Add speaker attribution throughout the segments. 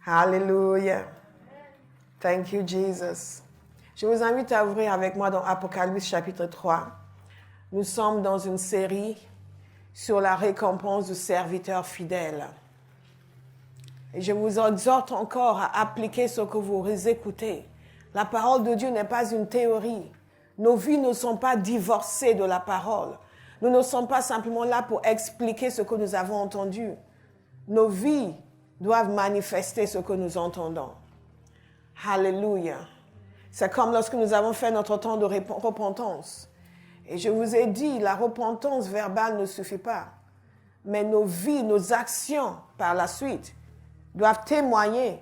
Speaker 1: Hallelujah. Thank you, Jesus. Je vous invite à ouvrir avec moi dans Apocalypse chapitre 3. Nous sommes dans une série sur la récompense du serviteur fidèle. Et je vous exhorte encore à appliquer ce que vous écoutez. La parole de Dieu n'est pas une théorie. Nos vies ne sont pas divorcées de la parole. Nous ne sommes pas simplement là pour expliquer ce que nous avons entendu. Nos vies doivent manifester ce que nous entendons. Alléluia. C'est comme lorsque nous avons fait notre temps de repentance. Et je vous ai dit, la repentance verbale ne suffit pas. Mais nos vies, nos actions par la suite doivent témoigner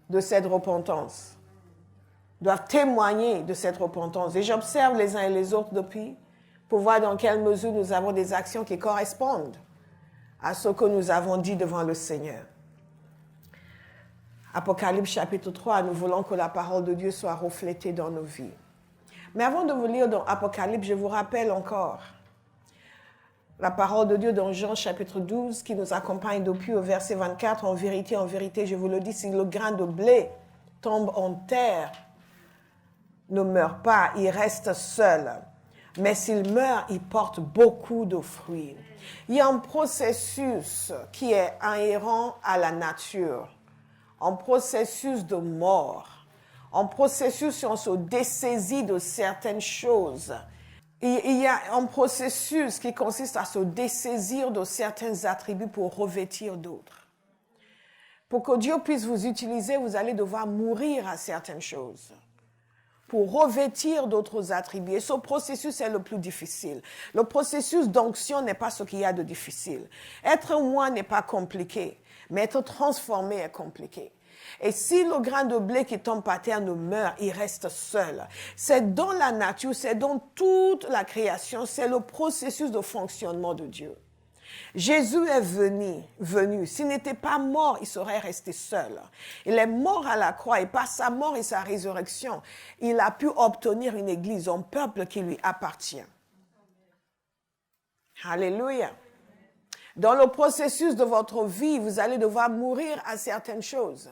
Speaker 1: de cette repentance. Doivent témoigner de cette repentance. Et j'observe les uns et les autres depuis pour voir dans quelle mesure nous avons des actions qui correspondent à ce que nous avons dit devant le Seigneur. Apocalypse chapitre 3, nous voulons que la parole de Dieu soit reflétée dans nos vies. Mais avant de vous lire dans Apocalypse, je vous rappelle encore la parole de Dieu dans Jean chapitre 12 qui nous accompagne depuis au verset 24. En vérité, je vous le dis, si le grain de blé tombe en terre, ne meurt pas, il reste seul. Mais s'il meurt, il porte beaucoup de fruits. Il y a un processus qui est inhérent à la nature. Un processus de mort, un processus où on se dessaisit de certaines choses. Il y a un processus qui consiste à se dessaisir de certains attributs pour revêtir d'autres. Pour que Dieu puisse vous utiliser, vous allez devoir mourir à certaines choses pour revêtir d'autres attributs. Et ce processus est le plus difficile. Le processus d'onction n'est pas ce qu'il y a de difficile. Être moi n'est pas compliqué. Mais être transformé est compliqué. Et si le grain de blé qui tombe par terre ne meurt, il reste seul. C'est dans la nature, c'est dans toute la création, c'est le processus de fonctionnement de Dieu. Jésus est venu. S'il n'était pas mort, il serait resté seul. Il est mort à la croix et par sa mort et sa résurrection, il a pu obtenir une église, un peuple qui lui appartient. Alléluia. Dans le processus de votre vie, vous allez devoir mourir à certaines choses,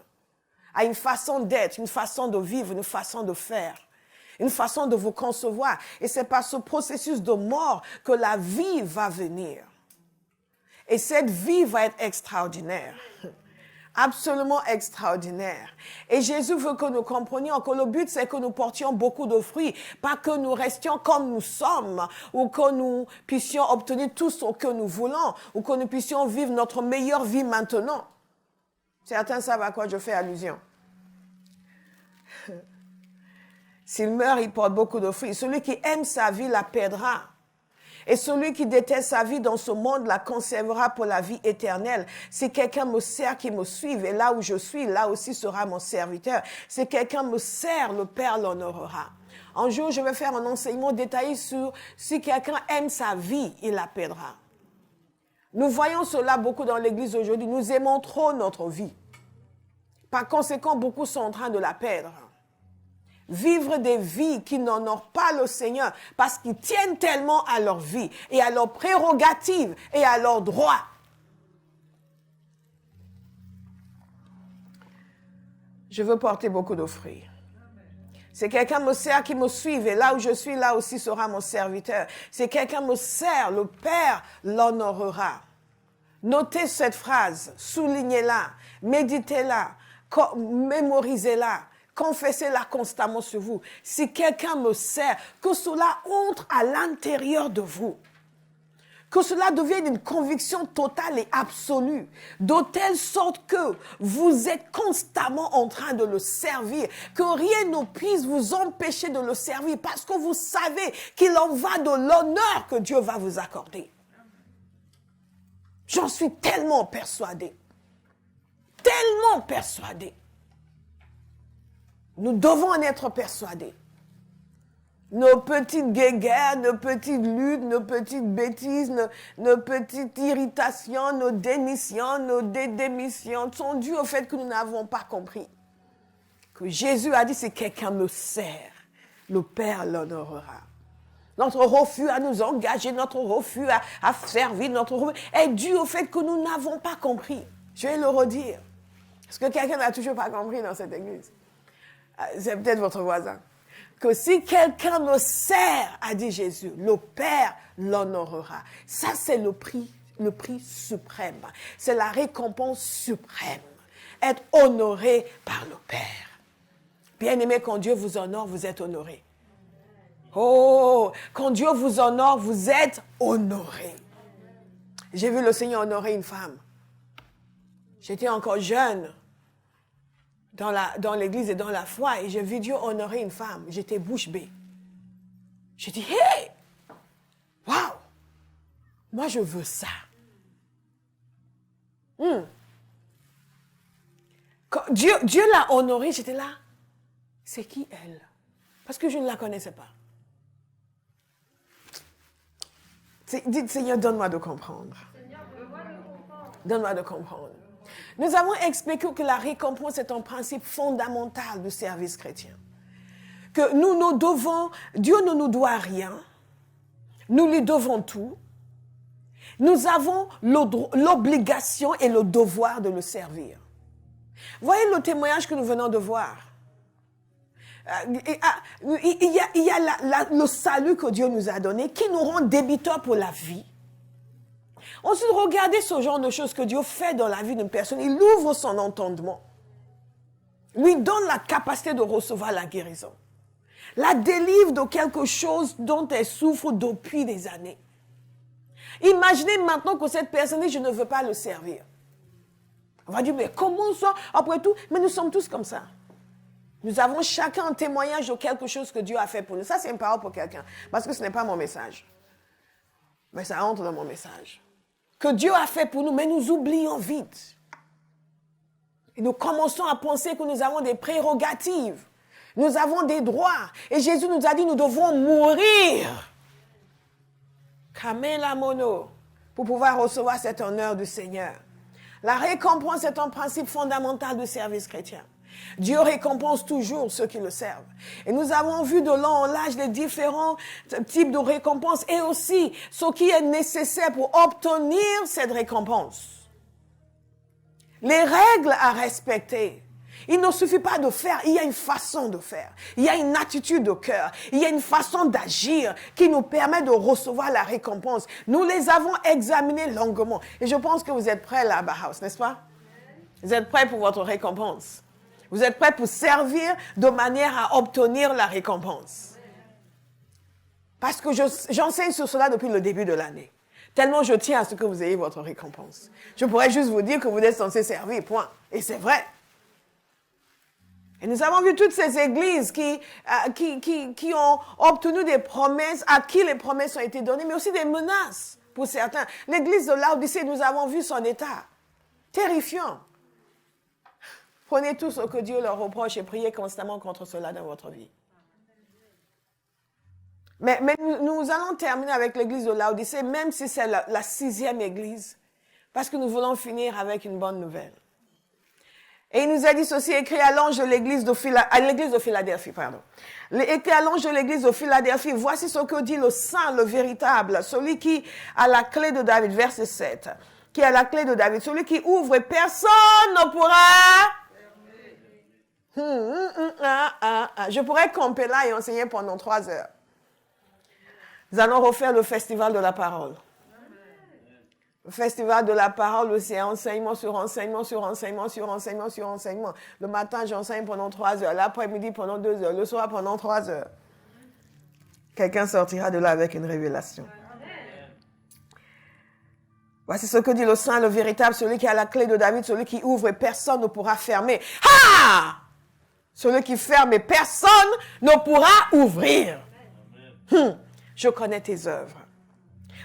Speaker 1: à une façon d'être, une façon de vivre, une façon de faire, une façon de vous concevoir. Et c'est par ce processus de mort que la vie va venir. Et cette vie va être extraordinaire, absolument extraordinaire. Et Jésus veut que nous comprenions que le but, c'est que nous portions beaucoup de fruits, pas que nous restions comme nous sommes, ou que nous puissions obtenir tout ce que nous voulons, ou que nous puissions vivre notre meilleure vie maintenant. Certains savent à quoi je fais allusion. S'il meurt, il porte beaucoup de fruits. Celui qui aime sa vie la perdra. Et celui qui déteste sa vie dans ce monde la conservera pour la vie éternelle. Si quelqu'un me sert, qu'il me suive, et là où je suis, là aussi sera mon serviteur. Si quelqu'un me sert, le Père l'honorera. Un jour, je vais faire un enseignement détaillé sur si quelqu'un aime sa vie, il la perdra. Nous voyons cela beaucoup dans l'Église aujourd'hui. Nous aimons trop notre vie. Par conséquent, beaucoup sont en train de la perdre. Vivre des vies qui n'honorent pas le Seigneur parce qu'ils tiennent tellement à leur vie et à leurs prérogatives et à leurs droits. Je veux porter beaucoup de fruits. Si quelqu'un me sert, qu'il me suive, et là où je suis, là aussi sera mon serviteur. Si quelqu'un me sert, le Père l'honorera. Notez cette phrase, soulignez-la, méditez-la, mémorisez-la. Confessez-la constamment sur vous. Si quelqu'un me sert, que cela entre à l'intérieur de vous. Que cela devienne une conviction totale et absolue. De telle sorte que vous êtes constamment en train de le servir. Que rien ne puisse vous empêcher de le servir. Parce que vous savez qu'il en va de l'honneur que Dieu va vous accorder. J'en suis tellement persuadée. Tellement persuadée. Nous devons en être persuadés. Nos petites guéguerres, nos petites luttes, nos petites bêtises, nos petites irritations, nos démissions, nos démissions sont dues au fait que nous n'avons pas compris. Que Jésus a dit, si quelqu'un me sert, le Père l'honorera. Notre refus à nous engager, notre refus à servir, notre refus est dû au fait que nous n'avons pas compris. Je vais le redire. Ce que quelqu'un n'a toujours pas compris dans cette église, c'est peut-être votre voisin, que si quelqu'un le sert, a dit Jésus, le Père l'honorera. Ça, c'est le prix suprême. C'est la récompense suprême. Être honoré par le Père. Bien-aimé, quand Dieu vous honore, vous êtes honoré. Oh, quand Dieu vous honore, vous êtes honoré. J'ai vu le Seigneur honorer une femme. J'étais encore jeune dans l'église et dans la foi et j'ai vu Dieu honorer une femme. J'étais bouche bée. J'ai dit, hey, waouh, moi je veux ça. Quand Dieu l'a honorée, j'étais là. C'est qui elle? Parce que je ne la connaissais pas. Dites, Seigneur, donne-moi de comprendre. Donne-moi de comprendre. Nous avons expliqué que la récompense est un principe fondamental du service chrétien. Que nous devons, Dieu ne nous doit rien. Nous lui devons tout. Nous avons l'obligation et le devoir de le servir. Voyez le témoignage que nous venons de voir. Il y a le salut que Dieu nous a donné qui nous rend débiteurs pour la vie. Ensuite, regardez ce genre de choses que Dieu fait dans la vie d'une personne. Il ouvre son entendement. Lui donne la capacité de recevoir la guérison. La délivre de quelque chose dont elle souffre depuis des années. Imaginez maintenant que cette personne dit, je ne veux pas le servir. On va dire, mais comment ça? Après tout, mais nous sommes tous comme ça. Nous avons chacun un témoignage de quelque chose que Dieu a fait pour nous. Ça, c'est une parole pour quelqu'un. Parce que ce n'est pas mon message. Mais ça entre dans mon message. Que Dieu a fait pour nous, mais nous oublions vite. Et nous commençons à penser que nous avons des prérogatives. Nous avons des droits. Et Jésus nous a dit, nous devons mourir. Kamela mono. Pour pouvoir recevoir cet honneur du Seigneur. La récompense est un principe fondamental du service chrétien. Dieu récompense toujours ceux qui le servent. Et nous avons vu de long en large les différents types de récompenses et aussi ce qui est nécessaire pour obtenir cette récompense. Les règles à respecter. Il ne suffit pas de faire, il y a une façon de faire. Il y a une attitude de cœur. Il y a une façon d'agir qui nous permet de recevoir la récompense. Nous les avons examinées longuement. Et je pense que vous êtes prêts là, Bauhaus, n'est-ce pas? Vous êtes prêts pour votre récompense. Vous êtes prêts pour servir de manière à obtenir la récompense. Parce que j'enseigne sur cela depuis le début de l'année. Tellement je tiens à ce que vous ayez votre récompense. Je pourrais juste vous dire que vous êtes censé servir, point. Et c'est vrai. Et nous avons vu toutes ces églises qui ont obtenu des promesses, à qui les promesses ont été données, mais aussi des menaces pour certains. L'église de Laodicée, nous avons vu son état. Terrifiant. Prenez tout ce que Dieu leur reproche et priez constamment contre cela dans votre vie. Mais nous allons terminer avec l'église de Laodicée, même si c'est la 6e église, parce que nous voulons finir avec une bonne nouvelle. Et il nous a dit ceci, écrit à l'ange de l'église de Philadelphie, écrit à l'ange de l'église de Philadelphie, voici ce que dit le saint, le véritable, celui qui a la clé de David, verset 7, qui a la clé de David, celui qui ouvre et personne ne pourra... Je pourrais camper là et enseigner pendant 3 heures. Nous allons refaire le festival de la parole. Le festival de la parole, c'est enseignement sur enseignement, sur enseignement, sur enseignement, sur enseignement. Le matin, j'enseigne pendant 3 heures. L'après-midi, pendant 2 heures. Le soir, pendant 3 heures. Quelqu'un sortira de là avec une révélation. Voici ce que dit le saint, le véritable, celui qui a la clé de David, celui qui ouvre et personne ne pourra fermer. Ah! Celui qui ferme et personne ne pourra ouvrir. Je connais tes œuvres.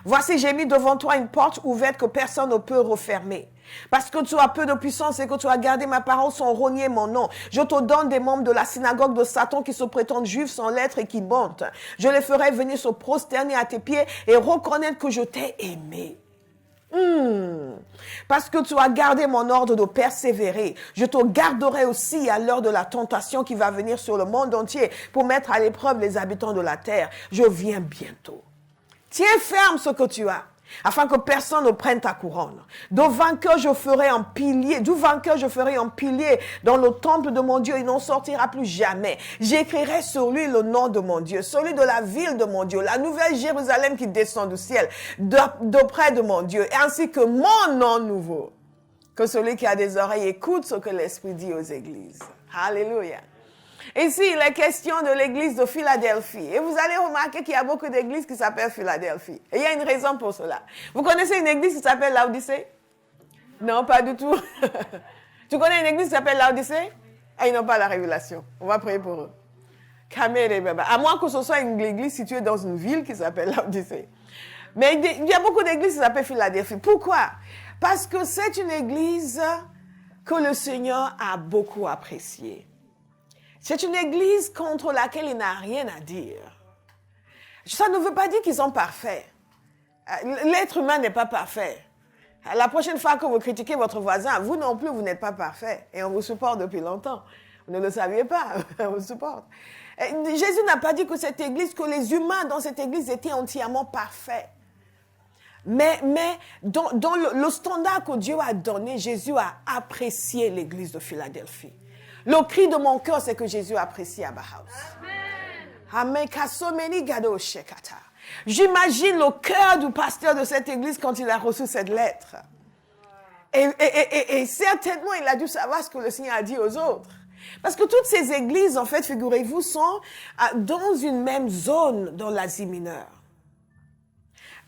Speaker 1: Voici, j'ai mis devant toi une porte ouverte que personne ne peut refermer. Parce que tu as peu de puissance et que tu as gardé ma parole sans renier mon nom. Je te donne des membres de la synagogue de Satan qui se prétendent juifs sans lettres et qui mentent. Je les ferai venir se prosterner à tes pieds et reconnaître que je t'ai aimé. Parce que tu as gardé mon ordre de persévérer. Je te garderai aussi à l'heure de la tentation qui va venir sur le monde entier pour mettre à l'épreuve les habitants de la terre. Je viens bientôt. Tiens ferme ce que tu as afin que personne ne prenne ta couronne. Du vainqueur, je ferai un pilier dans le temple de mon Dieu. Il n'en sortira plus jamais. J'écrirai sur lui le nom de mon Dieu, celui de la ville de mon Dieu, la nouvelle Jérusalem qui descend du ciel, d'auprès de mon Dieu, ainsi que mon nom nouveau. Que celui qui a des oreilles écoute ce que l'Esprit dit aux églises. Alléluia. Ici, il est question de l'église de Philadelphie. Et vous allez remarquer qu'il y a beaucoup d'églises qui s'appellent Philadelphie. Et il y a une raison pour cela. Vous connaissez une église qui s'appelle Laodicée? Non, pas du tout. Tu connais une église qui s'appelle Laodicée? Et ils n'ont pas la révélation. On va prier pour eux. À moins que ce soit une église située dans une ville qui s'appelle Laodicée. Mais il y a beaucoup d'églises qui s'appellent Philadelphie. Pourquoi? Parce que c'est une église que le Seigneur a beaucoup appréciée. C'est une église contre laquelle il n'a rien à dire. Ça ne veut pas dire qu'ils sont parfaits. L'être humain n'est pas parfait. La prochaine fois que vous critiquez votre voisin, vous non plus, vous n'êtes pas parfait. Et on vous supporte depuis longtemps. Vous ne le saviez pas, on vous supporte. Jésus n'a pas dit que cette église, que les humains dans cette église étaient entièrement parfaits. Mais dans le standard que Dieu a donné, Jésus a apprécié l'église de Philadelphie. Le cri de mon cœur, c'est que Jésus apprécie Abba House. Amen. J'imagine le cœur du pasteur de cette église quand il a reçu cette lettre. Et certainement, il a dû savoir ce que le Seigneur a dit aux autres. Parce que toutes ces églises, en fait, figurez-vous, sont dans une même zone dans l'Asie mineure.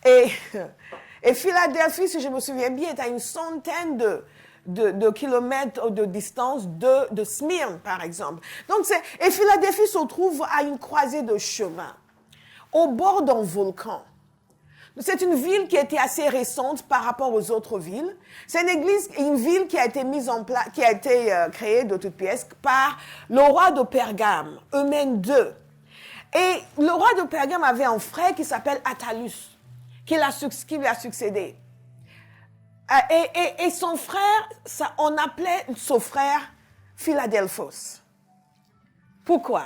Speaker 1: Et Philadelphie, si je me souviens bien, est à une centaine de kilomètres de distance de Smyrne, par exemple. Donc, et Philadelphie se trouve à une croisée de chemin, au bord d'un volcan. C'est une ville qui était assez récente par rapport aux autres villes. C'est une ville qui a été mise en place, qui a été créée de toutes pièces par le roi de Pergame, Eumène II. Et le roi de Pergame avait un frère qui s'appelle Attalus, qui lui a succédé. Et son frère, on appelait son frère Philadelphos. Pourquoi?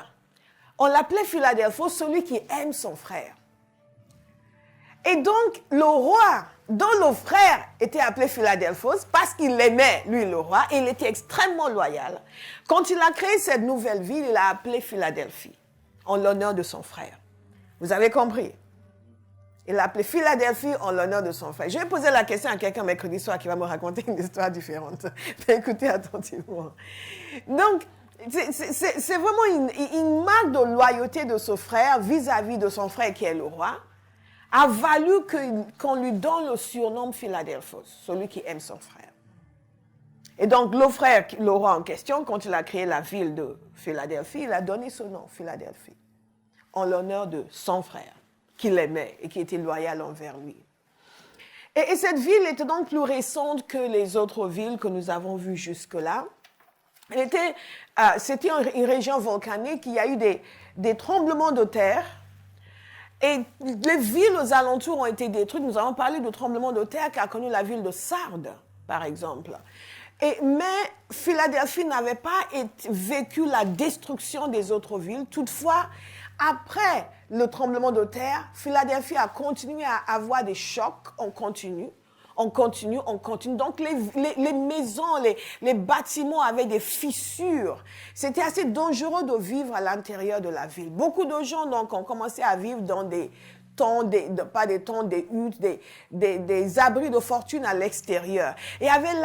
Speaker 1: On l'appelait Philadelphos, celui qui aime son frère. Et donc, le roi, dont le frère était appelé Philadelphos, parce qu'il l'aimait, lui, le roi, et il était extrêmement loyal. Quand il a créé cette nouvelle ville, il l'a appelée Philadelphie, en l'honneur de son frère. Vous avez compris? Il l'a appelé Philadelphie en l'honneur de son frère. Je vais poser la question à quelqu'un mercredi soir qui va me raconter une histoire différente. Écoutez attentivement. Donc, c'est vraiment une marque de loyauté de ce frère vis-à-vis de son frère qui est le roi, a valu qu'on lui donne le surnom Philadelphos, celui qui aime son frère. Et donc, le roi en question, quand il a créé la ville de Philadelphie, il a donné ce nom, Philadelphie, en l'honneur de son frère, qu'il aimait et qui était loyal envers lui. Et cette ville était donc plus récente que les autres villes que nous avons vues jusque-là. C'était une région volcanique, il y a eu des tremblements de terre, et les villes aux alentours ont été détruites. Nous avons parlé du tremblement de terre qu'a connu la ville de Sardes, par exemple. Mais Philadelphie n'avait pas vécu la destruction des autres villes. Toutefois, après le tremblement de terre, Philadelphie a continué à avoir des chocs en continu. Donc, les maisons, les bâtiments avaient des fissures. C'était assez dangereux de vivre à l'intérieur de la ville. Beaucoup de gens, donc, ont commencé à vivre dans des huttes, des abris de fortune à l'extérieur. Et avaient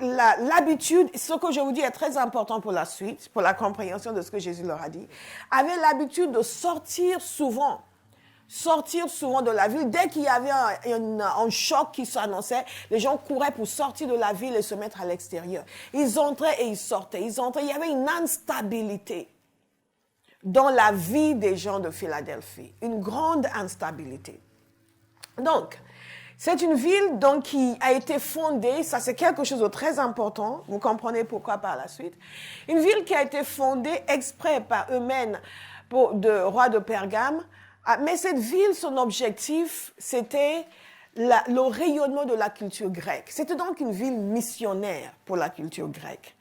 Speaker 1: l'habitude, ce que je vous dis est très important pour la suite, pour la compréhension de ce que Jésus leur a dit, avaient l'habitude de sortir souvent de la ville. Dès qu'il y avait un choc qui s'annonçait, les gens couraient pour sortir de la ville et se mettre à l'extérieur. Ils entraient et ils sortaient. Il y avait une instabilité dans la vie des gens de Philadelphie. Une grande instabilité. Donc, c'est une ville donc, qui a été fondée, ça c'est quelque chose de très important, vous comprenez pourquoi par la suite. Une ville qui a été fondée exprès par Eumène, roi de Pergame. Mais cette ville, son objectif, c'était le rayonnement de la culture grecque. C'était donc une ville missionnaire pour la culture grecque.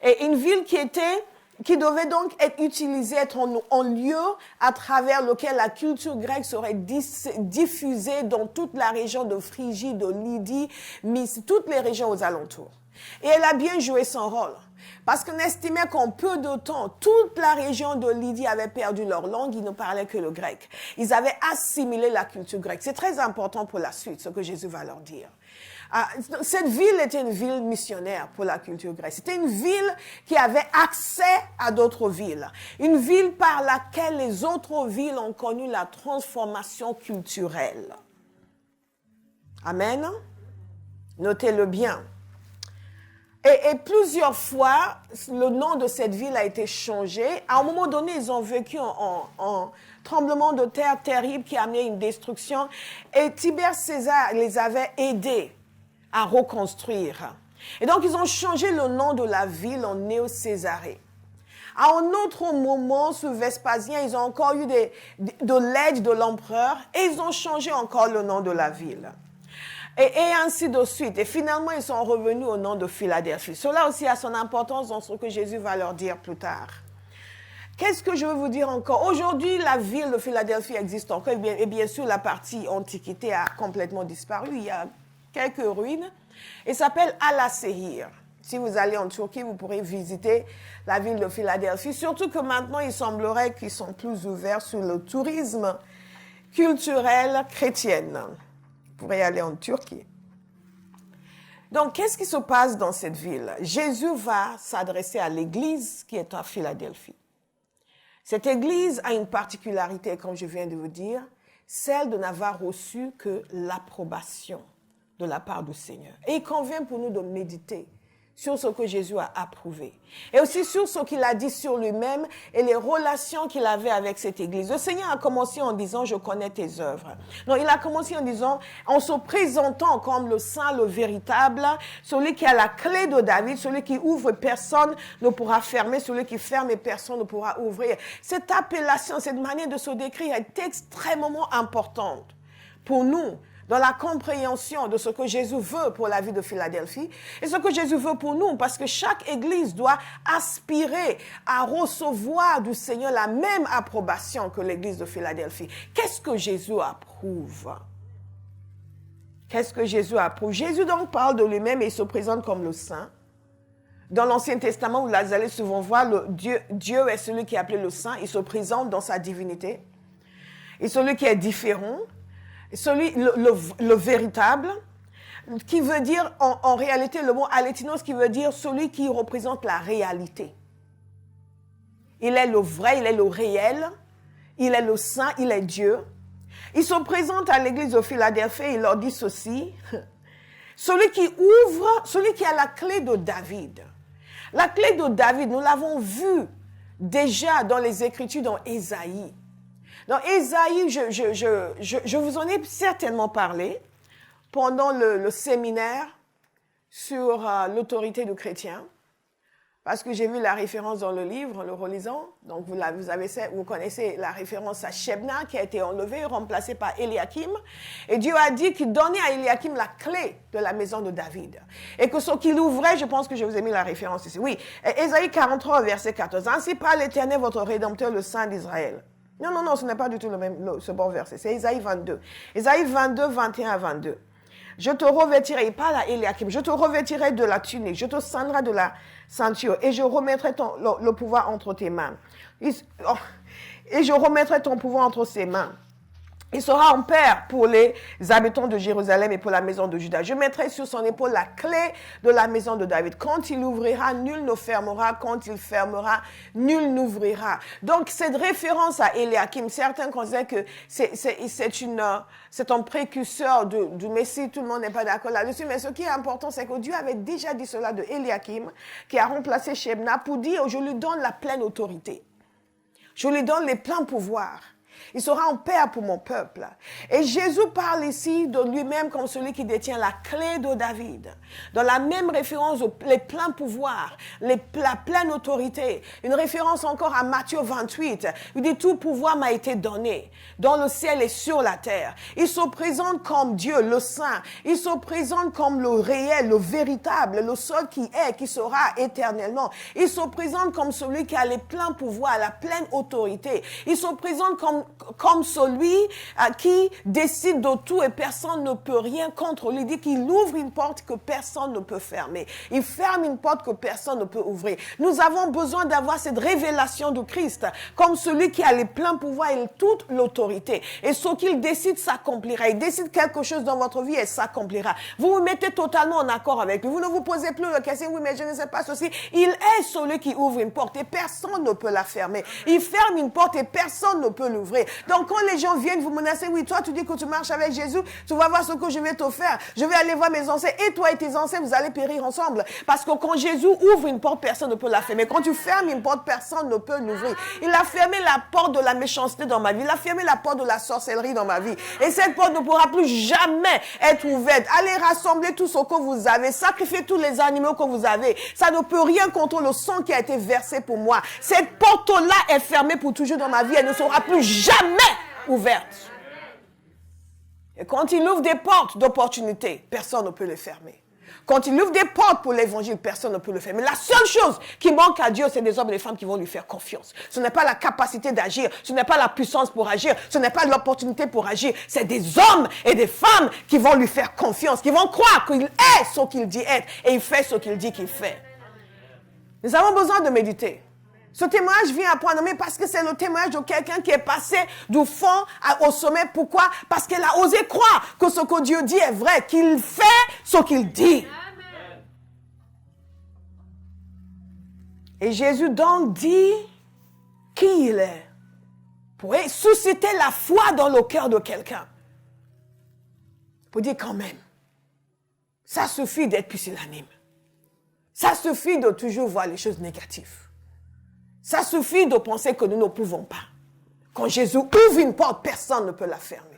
Speaker 1: Et une ville qui était qui devait donc être utilisé, être en lieu à travers lequel la culture grecque serait diffusée dans toute la région de Phrygie, de Lydie, toutes les régions aux alentours. Et elle a bien joué son rôle. Parce qu'on estimait qu'en peu de temps, toute la région de Lydie avait perdu leur langue, ils ne parlaient que le grec. Ils avaient assimilé la culture grecque. C'est très important pour la suite, ce que Jésus va leur dire. Cette ville était une ville missionnaire pour la culture grecque. C'était une ville qui avait accès à d'autres villes. Une ville par laquelle les autres villes ont connu la transformation culturelle. Amen. Notez-le bien. Et plusieurs fois, le nom de cette ville a été changé. À un moment donné, ils ont vécu en tremblement de terre terrible qui a amené une destruction. Et Tibère César les avait aidés à reconstruire. Et donc, ils ont changé le nom de la ville en Néo-Césarée. À un autre moment, sous Vespasien, ils ont encore eu de l'aide de l'empereur et ils ont changé encore le nom de la ville. Et ainsi de suite. Et finalement, ils sont revenus au nom de Philadelphie. Cela aussi a son importance dans ce que Jésus va leur dire plus tard. Qu'est-ce que je veux vous dire encore? Aujourd'hui, la ville de Philadelphie existe encore. Et bien sûr, la partie antiquité a complètement disparu. Il y a quelques ruines. Et s'appelle Alasehir. Si vous allez en Turquie, vous pourrez visiter la ville de Philadelphie. Surtout que maintenant, il semblerait qu'ils sont plus ouverts sur le tourisme culturel chrétien. Vous pourrez aller en Turquie. Donc, qu'est-ce qui se passe dans cette ville? Jésus va s'adresser à l'église qui est à Philadelphie. Cette église a une particularité, comme je viens de vous dire, celle de n'avoir reçu que l'approbation de la part du Seigneur. Et il convient pour nous de méditer sur ce que Jésus a approuvé. Et aussi sur ce qu'il a dit sur lui-même et les relations qu'il avait avec cette église. Le Seigneur a commencé en disant, je connais tes œuvres. Non, il a commencé en disant, en se présentant comme le saint, le véritable, celui qui a la clé de David, celui qui ouvre, personne ne pourra fermer, celui qui ferme et personne ne pourra ouvrir. Cette appellation, cette manière de se décrire est extrêmement importante pour nous, dans la compréhension de ce que Jésus veut pour la vie de Philadelphie et ce que Jésus veut pour nous, parce que chaque église doit aspirer à recevoir du Seigneur la même approbation que l'église de Philadelphie. Qu'est-ce que Jésus approuve? Qu'est-ce que Jésus approuve? Jésus donc parle de lui-même et il se présente comme le Saint. Dans l'Ancien Testament, vous allez souvent voir, Dieu est celui qui est appelé le Saint. Il se présente dans sa divinité. Et celui qui est différent, le véritable, qui veut dire, en réalité, le mot alétinos, qui veut dire celui qui représente la réalité. Il est le vrai, il est le réel, il est le saint, il est Dieu. Il se présente à l'église de Philadelphie et il leur dit ceci, celui qui ouvre, celui qui a la clé de David. La clé de David, nous l'avons vu déjà dans les Écritures, dans Ésaïe. Dans Ésaïe, je vous en ai certainement parlé pendant le séminaire sur l'autorité du chrétien, parce que j'ai vu la référence dans le livre, en le relisant. Donc, vous connaissez la référence à Shebna qui a été enlevée, remplacée par Eliakim. Et Dieu a dit qu'il donnait à Eliakim la clé de la maison de David. Et que ce qu'il ouvrait, je pense que je vous ai mis la référence ici. Oui, Ésaïe 43, verset 14. Ainsi parle l'Éternel, votre Rédempteur, le Saint d'Israël. Non, ce n'est pas du tout ce bon verset. C'est Ésaïe 22. Ésaïe 22, 21 à 22. Je te revêtirai, il parle à Eliakim, je te revêtirai de la tunique, je te ceindrai de la ceinture et je remettrai le pouvoir entre tes mains. Et je remettrai ton pouvoir entre ses mains. Il sera un père pour les habitants de Jérusalem et pour la maison de Juda. Je mettrai sur son épaule la clé de la maison de David. Quand il ouvrira, nul ne fermera. Quand il fermera, nul n'ouvrira. Donc, cette référence à Eliakim, certains considèrent que c'est un précurseur du Messie. Tout le monde n'est pas d'accord là-dessus. Mais ce qui est important, c'est que Dieu avait déjà dit cela de Eliakim, qui a remplacé Shebna, pour dire, je lui donne la pleine autorité. Je lui donne les pleins pouvoirs. Il sera un père pour mon peuple. Et Jésus parle ici de lui-même comme celui qui détient la clé de David. Dans la même référence aux les pleins pouvoirs, la pleine autorité. Une référence encore à Matthieu 28. Il dit tout pouvoir m'a été donné dans le ciel et sur la terre. Il se présente comme Dieu, le Saint. Il se présente comme le réel, le véritable, le seul qui est, qui sera éternellement. Il se présente comme celui qui a les pleins pouvoirs, la pleine autorité. Il se présente comme celui qui décide de tout et personne ne peut rien contre lui. Il dit qu'il ouvre une porte que personne ne peut fermer. Il ferme une porte que personne ne peut ouvrir. Nous avons besoin d'avoir cette révélation de Christ comme celui qui a les pleins pouvoirs et toute l'autorité. Et ce qu'il décide s'accomplira. Il décide quelque chose dans votre vie et s'accomplira. Vous vous mettez totalement en accord avec lui. Vous ne vous posez plus la question, oui, mais je ne sais pas ceci. Il est celui qui ouvre une porte et personne ne peut la fermer. Il ferme une porte et personne ne peut l'ouvrir. Donc quand les gens viennent vous menacer, oui, toi tu dis que tu marches avec Jésus, tu vas voir ce que je vais te faire. Je vais aller voir mes ancêtres et toi et tes ancêtres, vous allez périr ensemble. Parce que quand Jésus ouvre une porte, personne ne peut la fermer. Quand tu fermes une porte, personne ne peut l'ouvrir. Il a fermé la porte de la méchanceté dans ma vie. Il a fermé la porte de la sorcellerie dans ma vie. Et cette porte ne pourra plus jamais être ouverte. Allez rassembler tout ce que vous avez. Sacrifiez tous les animaux que vous avez. Ça ne peut rien contre le sang qui a été versé pour moi. Cette porte-là est fermée pour toujours dans ma vie. Elle ne sera plus jamais ouverte. Et quand il ouvre des portes d'opportunité, personne ne peut les fermer. Quand il ouvre des portes pour l'évangile, personne ne peut le faire. Mais la seule chose qui manque à Dieu, c'est des hommes et des femmes qui vont lui faire confiance. Ce n'est pas la capacité d'agir, ce n'est pas la puissance pour agir, ce n'est pas l'opportunité pour agir. C'est des hommes et des femmes qui vont lui faire confiance, qui vont croire qu'il est ce qu'il dit être et il fait ce qu'il dit qu'il fait. Nous avons besoin de méditer. Ce témoignage vient à point nommé parce que c'est le témoignage de quelqu'un qui est passé du fond au sommet. Pourquoi? Parce qu'elle a osé croire que ce que Dieu dit est vrai, qu'il fait ce qu'il dit. Amen. Et Jésus donc dit qui il est pour susciter la foi dans le cœur de quelqu'un. Pour dire quand même, ça suffit d'être pusillanime. Ça suffit de toujours voir les choses négatives. Ça suffit de penser que nous ne pouvons pas. Quand Jésus ouvre une porte, personne ne peut la fermer.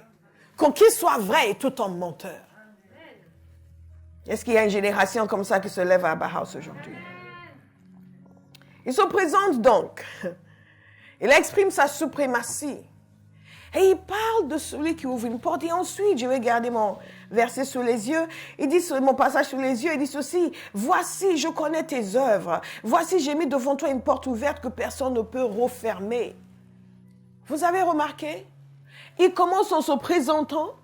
Speaker 1: Quand qu'il soit vrai et tout en menteur. Est-ce qu'il y a une génération comme ça qui se lève à Bauhaus aujourd'hui? Il se présente donc. Il exprime sa suprématie. Et il parle de celui qui ouvre une porte. Et ensuite, je vais garder mon verset sous les yeux. Il dit, mon passage sous les yeux, il dit ceci. Voici, je connais tes œuvres. Voici, j'ai mis devant toi une porte ouverte que personne ne peut refermer. Vous avez remarqué? Il commence en se présentant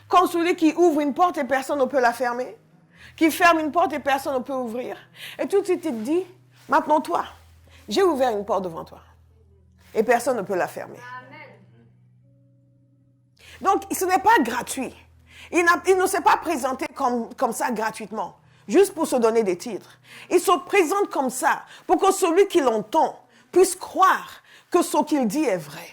Speaker 1: comme celui qui ouvre une porte et personne ne peut la fermer. Qui ferme une porte et personne ne peut ouvrir. Et tout de suite, il te dit, maintenant toi, j'ai ouvert une porte devant toi. Et personne ne peut la fermer. Donc, ce n'est pas gratuit. Il ne s'est pas présenté comme ça gratuitement, juste pour se donner des titres. Il se présente comme ça pour que celui qui l'entend puisse croire que ce qu'il dit est vrai.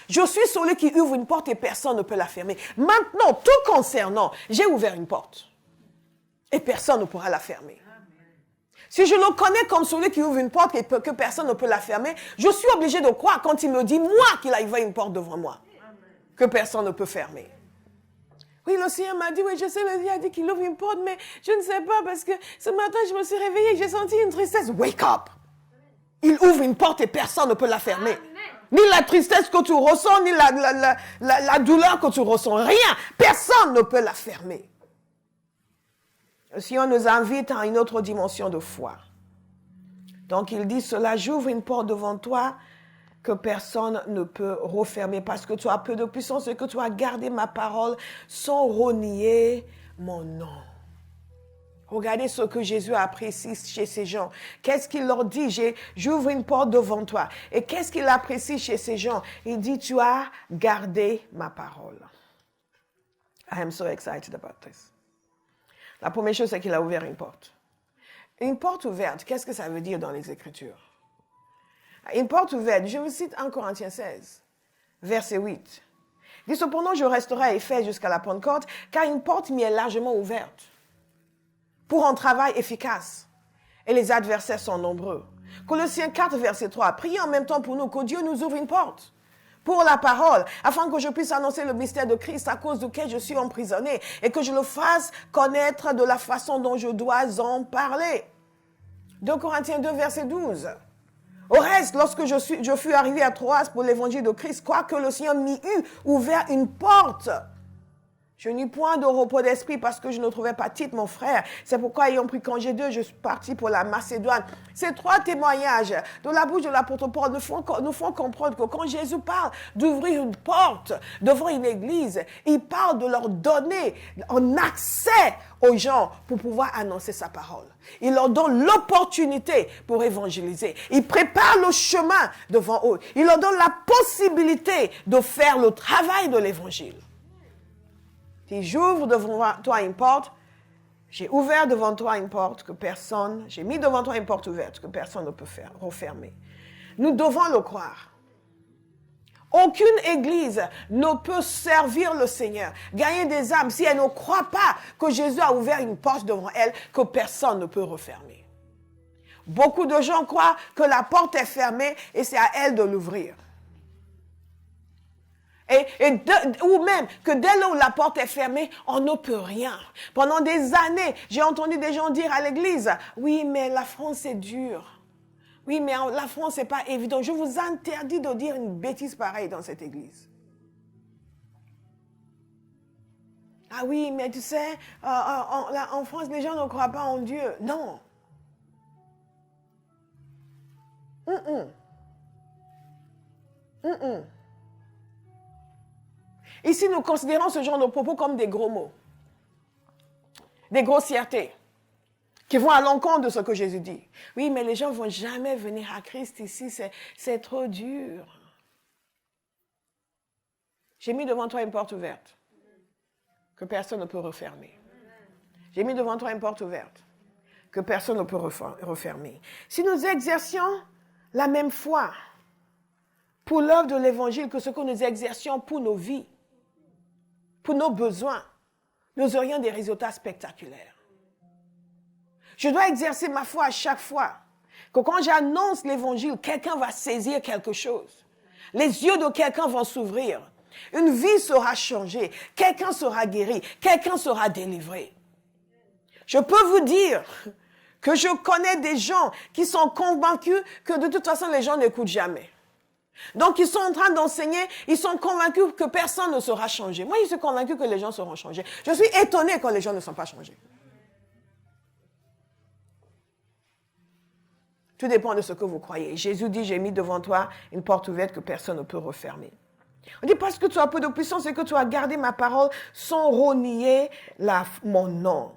Speaker 1: Je suis celui qui ouvre une porte et personne ne peut la fermer. Maintenant, tout concernant, j'ai ouvert une porte et personne ne pourra la fermer. Si je le connais comme celui qui ouvre une porte et que personne ne peut la fermer, je suis obligé de croire quand il me dit, moi, qu'il a ouvert une porte devant moi, que personne ne peut fermer. Oui, le Seigneur m'a dit, oui, je sais, le Dieu a dit qu'il ouvre une porte, mais je ne sais pas parce que ce matin, je me suis réveillée et j'ai senti une tristesse. Wake up! Il ouvre une porte et personne ne peut la fermer. Amen. Ni la tristesse que tu ressens, ni la douleur que tu ressens. Rien. Personne ne peut la fermer. Le Seigneur nous invite à une autre dimension de foi. Donc, il dit cela, j'ouvre une porte devant toi que personne ne peut refermer parce que tu as peu de puissance et que tu as gardé ma parole sans renier mon nom. Regardez ce que Jésus apprécie chez ces gens. Qu'est-ce qu'il leur dit? J'ouvre une porte devant toi. Et qu'est-ce qu'il apprécie chez ces gens? Il dit, tu as gardé ma parole. I am so excited about this. La première chose, c'est qu'il a ouvert une porte. Une porte ouverte, qu'est-ce que ça veut dire dans les Écritures? Une porte ouverte, je vous cite 1 Corinthiens 16, verset 8. Il dit, cependant, je resterai à Éphèse jusqu'à la Pentecôte, car une porte m'y est largement ouverte pour un travail efficace. Et les adversaires sont nombreux. Colossiens 4, verset 3. Priez en même temps pour nous, que Dieu nous ouvre une porte pour la parole, afin que je puisse annoncer le mystère de Christ à cause duquel je suis emprisonné et que je le fasse connaître de la façon dont je dois en parler. 2 Corinthiens 2, verset 12. Au reste, lorsque je fus arrivé à Troas pour l'évangile de Christ, quoique le Seigneur m'y eût ouvert une porte, je n'eus point de repos d'esprit parce que je ne trouvais pas Tite, mon frère. C'est pourquoi, ayant pris congé d'eux, je suis parti pour la Macédoine. Ces 3 témoignages de la bouche de l'apôtre Paul nous font comprendre que quand Jésus parle d'ouvrir une porte devant une église, il parle de leur donner un accès aux gens pour pouvoir annoncer sa parole. Il leur donne l'opportunité pour évangéliser. Il prépare le chemin devant eux. Il leur donne la possibilité de faire le travail de l'évangile. Si j'ouvre devant toi une porte, j'ai ouvert devant toi une porte que personne, j'ai mis devant toi une porte ouverte que personne ne peut refermer. Nous devons le croire. Aucune église ne peut servir le Seigneur, gagner des âmes, si elle ne croit pas que Jésus a ouvert une porte devant elle que personne ne peut refermer. Beaucoup de gens croient que la porte est fermée et c'est à elle de l'ouvrir. Ou même que dès lors où la porte est fermée, on ne peut rien. Pendant des années, j'ai entendu des gens dire à l'église, oui, mais la France est dure. Oui, mais la France, c'est pas évident. Je vous interdis de dire une bêtise pareille dans cette église. Ah oui, mais tu sais, en France, les gens ne croient pas en Dieu. Non. Ici, nous considérons ce genre de propos comme des gros mots, des grossièretés, qui vont à l'encontre de ce que Jésus dit. Oui, mais les gens ne vont jamais venir à Christ ici, c'est trop dur. J'ai mis devant toi une porte ouverte, que personne ne peut refermer. J'ai mis devant toi une porte ouverte, que personne ne peut refermer. Si nous exercions la même foi pour l'œuvre de l'Évangile que ce que nous exercions pour nos vies, pour nos besoins, nous aurions des résultats spectaculaires. Je dois exercer ma foi à chaque fois que quand j'annonce l'Évangile, quelqu'un va saisir quelque chose. Les yeux de quelqu'un vont s'ouvrir. Une vie sera changée. Quelqu'un sera guéri. Quelqu'un sera délivré. Je peux vous dire que je connais des gens qui sont convaincus que de toute façon, les gens n'écoutent jamais. Donc, ils sont en train d'enseigner, ils sont convaincus que personne ne sera changé. Moi, je suis convaincu que les gens seront changés. Je suis étonné quand les gens ne sont pas changés. Tout dépend de ce que vous croyez. Jésus dit, j'ai mis devant toi une porte ouverte que personne ne peut refermer. On dit, parce que tu as peu de puissance et que tu as gardé ma parole sans renier mon nom.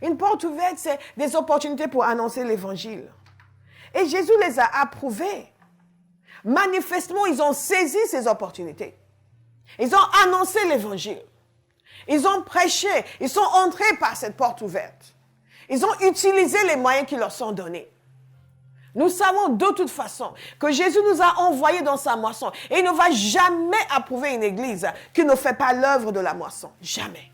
Speaker 1: Une porte ouverte, c'est des opportunités pour annoncer l'évangile. Et Jésus les a approuvées. Manifestement, ils ont saisi ces opportunités. Ils ont annoncé l'évangile. Ils ont prêché. Ils sont entrés par cette porte ouverte. Ils ont utilisé les moyens qui leur sont donnés. Nous savons de toute façon que Jésus nous a envoyés dans sa moisson. Et il ne va jamais approuver une église qui ne fait pas l'œuvre de la moisson. Jamais.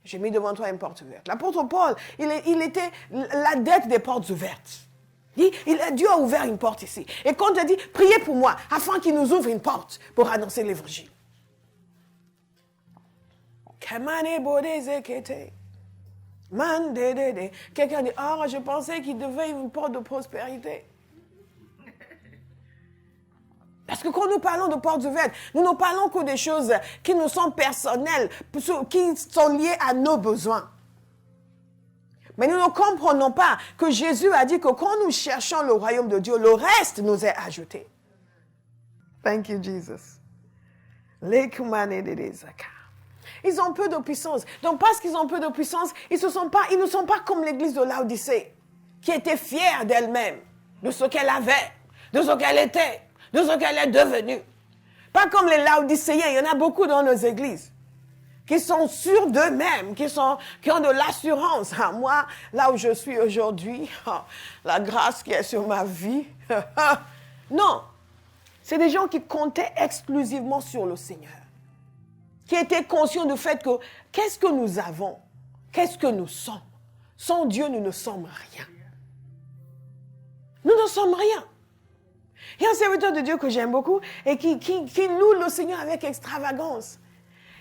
Speaker 1: J'ai mis devant toi une porte ouverte. L'apôtre Paul, il était l'adepte des portes ouvertes. Dieu a ouvert une porte ici. Et quand il dit, priez pour moi, afin qu'il nous ouvre une porte pour annoncer l'évangile. Quelqu'un dit, oh, je pensais qu'il devait une porte de prospérité. Parce que quand nous parlons de portes ouvertes, nous ne parlons que des choses qui nous sont personnelles, qui sont liées à nos besoins. Mais nous ne comprenons pas que Jésus a dit que quand nous cherchons le royaume de Dieu, le reste nous est ajouté. Thank you, Jesus. Ils ont peu de puissance. Donc parce qu'ils ont peu de puissance, ils ne sont pas comme l'église de Laodicée, qui était fière d'elle-même, de ce qu'elle avait, de ce qu'elle était, de ce qu'elle est devenue. Pas comme les Laodicéens, il y en a beaucoup dans nos églises, qui sont sûrs d'eux-mêmes, qui ont de l'assurance. Ah, moi, là où je suis aujourd'hui, la grâce qui est sur ma vie. Non, c'est des gens qui comptaient exclusivement sur le Seigneur, qui étaient conscients du fait que qu'est-ce que nous avons, qu'est-ce que nous sommes. Sans Dieu, nous ne sommes rien. Nous ne sommes rien. Il y a un serviteur de Dieu que j'aime beaucoup et qui loue le Seigneur avec extravagance.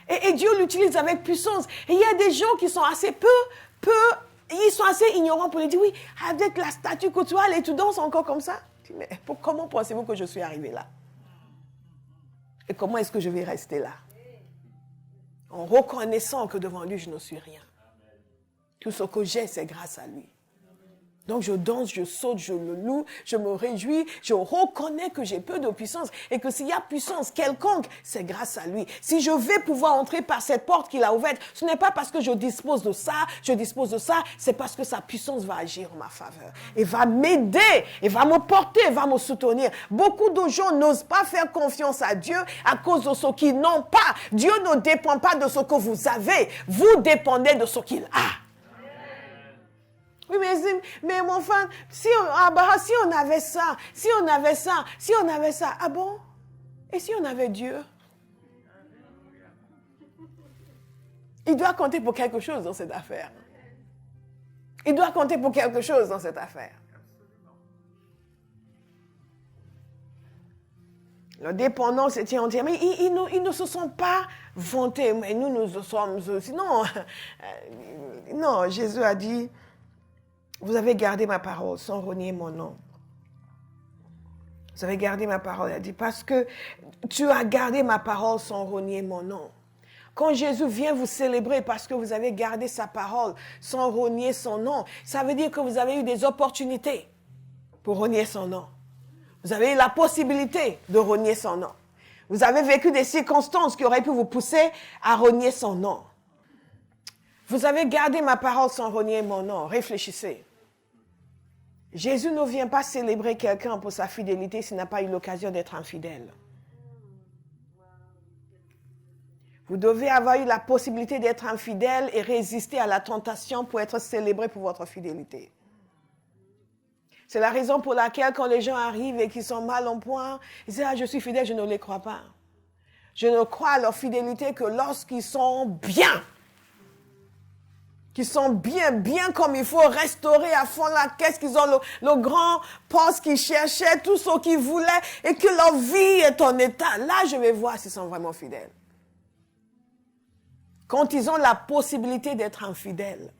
Speaker 1: Et Dieu l'utilise avec puissance. Et il y a des gens qui sont assez ils sont assez ignorants pour lui dire, oui, avec la statue que tu as, et tu danses encore comme ça. Je dis, mais comment pensez-vous que je suis arrivé là? Et comment est-ce que je vais rester là? En reconnaissant que devant lui, je ne suis rien. Tout ce que j'ai, c'est grâce à lui. Donc je danse, je saute, je le loue, je me réjouis, je reconnais que j'ai peu de puissance et que s'il y a puissance quelconque, c'est grâce à lui. Si je vais pouvoir entrer par cette porte qu'il a ouverte, ce n'est pas parce que je dispose de ça, c'est parce que sa puissance va agir en ma faveur et va m'aider, et va me porter, et va me soutenir. Beaucoup de gens n'osent pas faire confiance à Dieu à cause de ce qu'ils n'ont pas. Dieu ne dépend pas de ce que vous avez, vous dépendez de ce qu'il a. Oui, mais mon frère, si on avait ça, ah bon? Et si on avait Dieu? Il doit compter pour quelque chose dans cette affaire. Il doit compter pour quelque chose dans cette affaire. La dépendance était entière. Mais ils ne se sont pas vantés. Mais nous sommes aussi. Non, Jésus a dit, vous avez gardé ma parole sans renier mon nom. Vous avez gardé ma parole. Il a dit, parce que tu as gardé ma parole sans renier mon nom. Quand Jésus vient vous célébrer parce que vous avez gardé sa parole sans renier son nom, ça veut dire que vous avez eu des opportunités pour renier son nom. Vous avez eu la possibilité de renier son nom. Vous avez vécu des circonstances qui auraient pu vous pousser à renier son nom. Vous avez gardé ma parole sans renier mon nom. Réfléchissez. Jésus ne vient pas célébrer quelqu'un pour sa fidélité s'il n'a pas eu l'occasion d'être infidèle. Vous devez avoir eu la possibilité d'être infidèle et résister à la tentation pour être célébré pour votre fidélité. C'est la raison pour laquelle quand les gens arrivent et qu'ils sont mal en point, ils disent « Ah, je suis fidèle, je ne les crois pas. » Je ne crois à leur fidélité que lorsqu'ils sont bien. Qu'ils sont bien comme il faut, restaurer à fond la caisse, qu'ils ont le grand poste qu'ils cherchaient, tout ce qu'ils voulaient, et que leur vie est en état. Là, je vais voir s'ils sont vraiment fidèles. Quand ils ont la possibilité d'être infidèles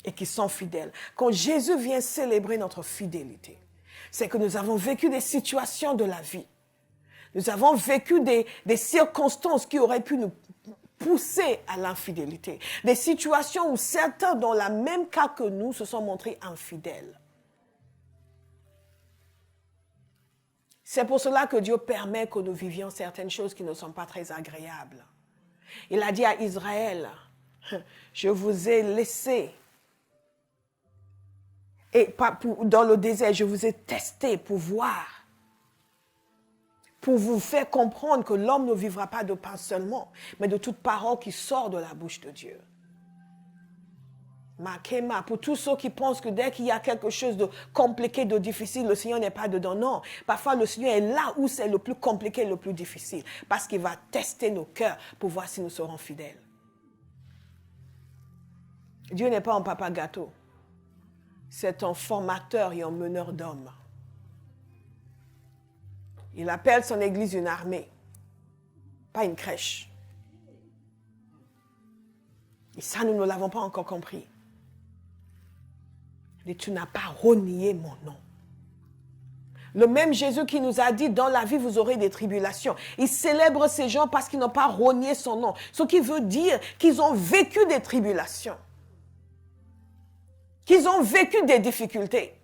Speaker 1: et qu'ils sont fidèles, quand Jésus vient célébrer notre fidélité, c'est que nous avons vécu des situations de la vie. Nous avons vécu des circonstances qui auraient pu nous pousser à l'infidélité. Des situations où certains, dans le même cas que nous, se sont montrés infidèles. C'est pour cela que Dieu permet que nous vivions certaines choses qui ne sont pas très agréables. Il a dit à Israël, je vous ai laissé, et dans le désert, je vous ai testé pour voir, pour vous faire comprendre que l'homme ne vivra pas de pain seulement, mais de toute parole qui sort de la bouche de Dieu. Makema, pour tous ceux qui pensent que dès qu'il y a quelque chose de compliqué, de difficile, le Seigneur n'est pas dedans. Non, parfois le Seigneur est là où c'est le plus compliqué, le plus difficile, parce qu'il va tester nos cœurs pour voir si nous serons fidèles. Dieu n'est pas un papa gâteau. C'est un formateur et un meneur d'hommes. Il appelle son église une armée, pas une crèche. Et ça, nous ne l'avons pas encore compris. Et tu n'as pas renié mon nom. Le même Jésus qui nous a dit, dans la vie, vous aurez des tribulations. Il célèbre ces gens parce qu'ils n'ont pas renié son nom. Ce qui veut dire qu'ils ont vécu des tribulations. Qu'ils ont vécu des difficultés.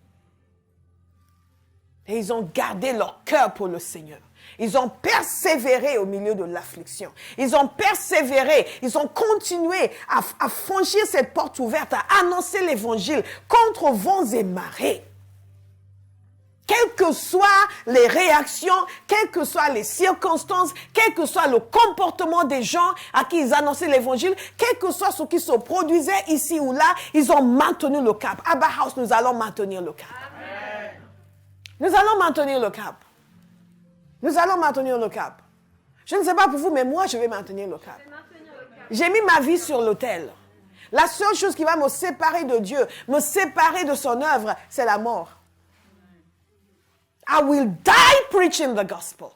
Speaker 1: Et ils ont gardé leur cœur pour le Seigneur. Ils ont persévéré au milieu de l'affliction. Ils ont persévéré. Ils ont continué à franchir cette porte ouverte, à annoncer l'évangile contre vents et marées. Quelles que soient les réactions, quelles que soient les circonstances, quel que soit le comportement des gens à qui ils annonçaient l'évangile, quel que soit ce qui se produisait ici ou là, ils ont maintenu le cap. Abba House, nous allons maintenir le cap. Amen. Nous allons maintenir le cap. Nous allons maintenir le cap. Je ne sais pas pour vous, mais moi, je vais maintenir le cap. J'ai mis ma vie sur l'autel. La seule chose qui va me séparer de Dieu, me séparer de son œuvre, c'est la mort. I will die preaching the gospel.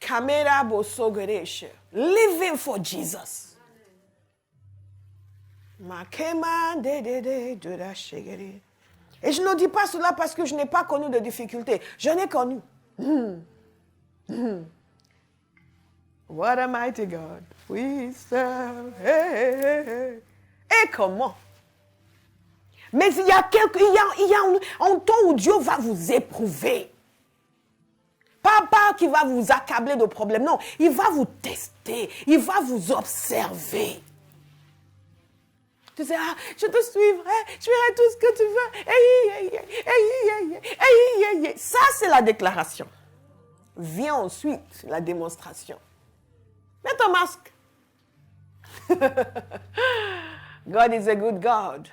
Speaker 1: Kamera bosogereshe. Living for Jesus. Makema de la shegeri. Et je ne dis pas cela parce que je n'ai pas connu de difficultés. J'en ai connu. What a mighty God we serve. Hey, hey, hey. Et comment? Mais il y a un temps où Dieu va vous éprouver. Pas qui va vous accabler de problèmes. Non, il va vous tester. Il va vous observer. Tu sais, je te suivrai, je ferai tout ce que tu veux. Ça, c'est la déclaration. Vient ensuite la démonstration. Mets ton masque. God is a good God.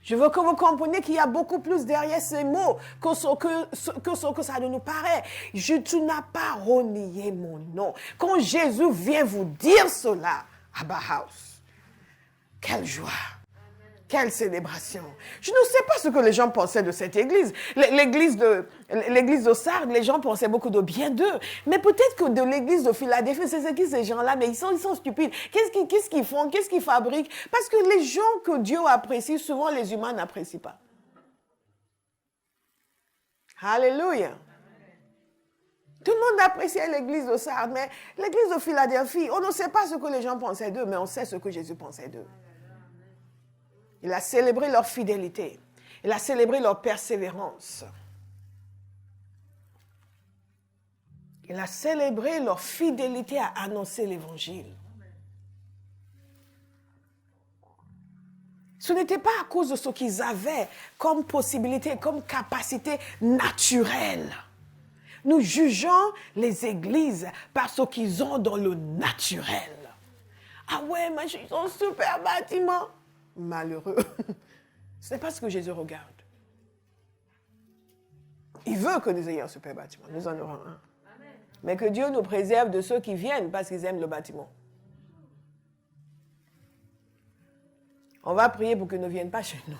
Speaker 1: Je veux que vous compreniez qu'il y a beaucoup plus derrière ces mots que ce que ça ne nous paraît. Tu n'as pas renié mon nom. Quand Jésus vient vous dire cela, Abba House, quelle joie, quelle célébration. Je ne sais pas ce que les gens pensaient de cette église. L'église de Sardes, les gens pensaient beaucoup de bien d'eux. Mais peut-être que de l'église de Philadelphie, c'est qui ces gens-là, mais ils sont stupides. Qu'est-ce qu'ils font? Qu'est-ce qu'ils fabriquent? Parce que les gens que Dieu apprécie, souvent les humains n'apprécient pas. Alléluia. Tout le monde appréciait l'église de Sardes, mais l'église de Philadelphie, on ne sait pas ce que les gens pensaient d'eux, mais on sait ce que Jésus pensait d'eux. Il a célébré leur fidélité. Il a célébré leur persévérance. Il a célébré leur fidélité à annoncer l'évangile. Ce n'était pas à cause de ce qu'ils avaient comme possibilité, comme capacité naturelle. Nous jugeons les églises par ce qu'ils ont dans le naturel. Ah ouais, mais ils ont un super bâtiment. Malheureux. Ce n'est pas ce que Jésus regarde. Il veut que nous ayons un super bâtiment. Nous en aurons un. Mais que Dieu nous préserve de ceux qui viennent parce qu'ils aiment le bâtiment. On va prier pour qu'ils ne viennent pas chez nous.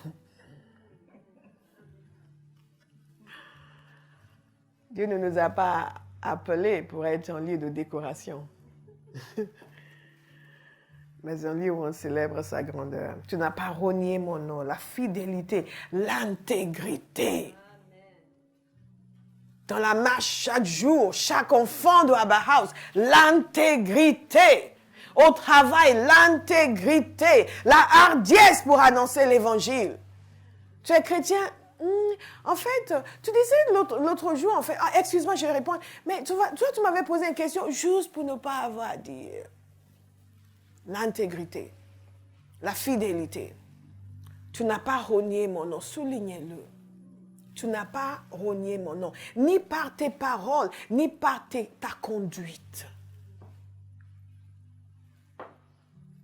Speaker 1: Dieu ne nous a pas appelés pour être un lieu de décoration. Mais un lieu où on célèbre sa grandeur. Tu n'as pas renié mon nom, la fidélité, l'intégrité. Dans la marche chaque jour, chaque enfant de Abba House, l'intégrité. Au travail, l'intégrité, la hardiesse pour annoncer l'évangile. Tu es chrétien? En fait, tu disais l'autre jour, en fait, excuse-moi, je vais répondre, mais tu m'avais posé une question juste pour ne pas avoir à dire. L'intégrité, la fidélité. Tu n'as pas renié mon nom, soulignez-le. Tu n'as pas renié mon nom, ni par tes paroles, ni par ta conduite.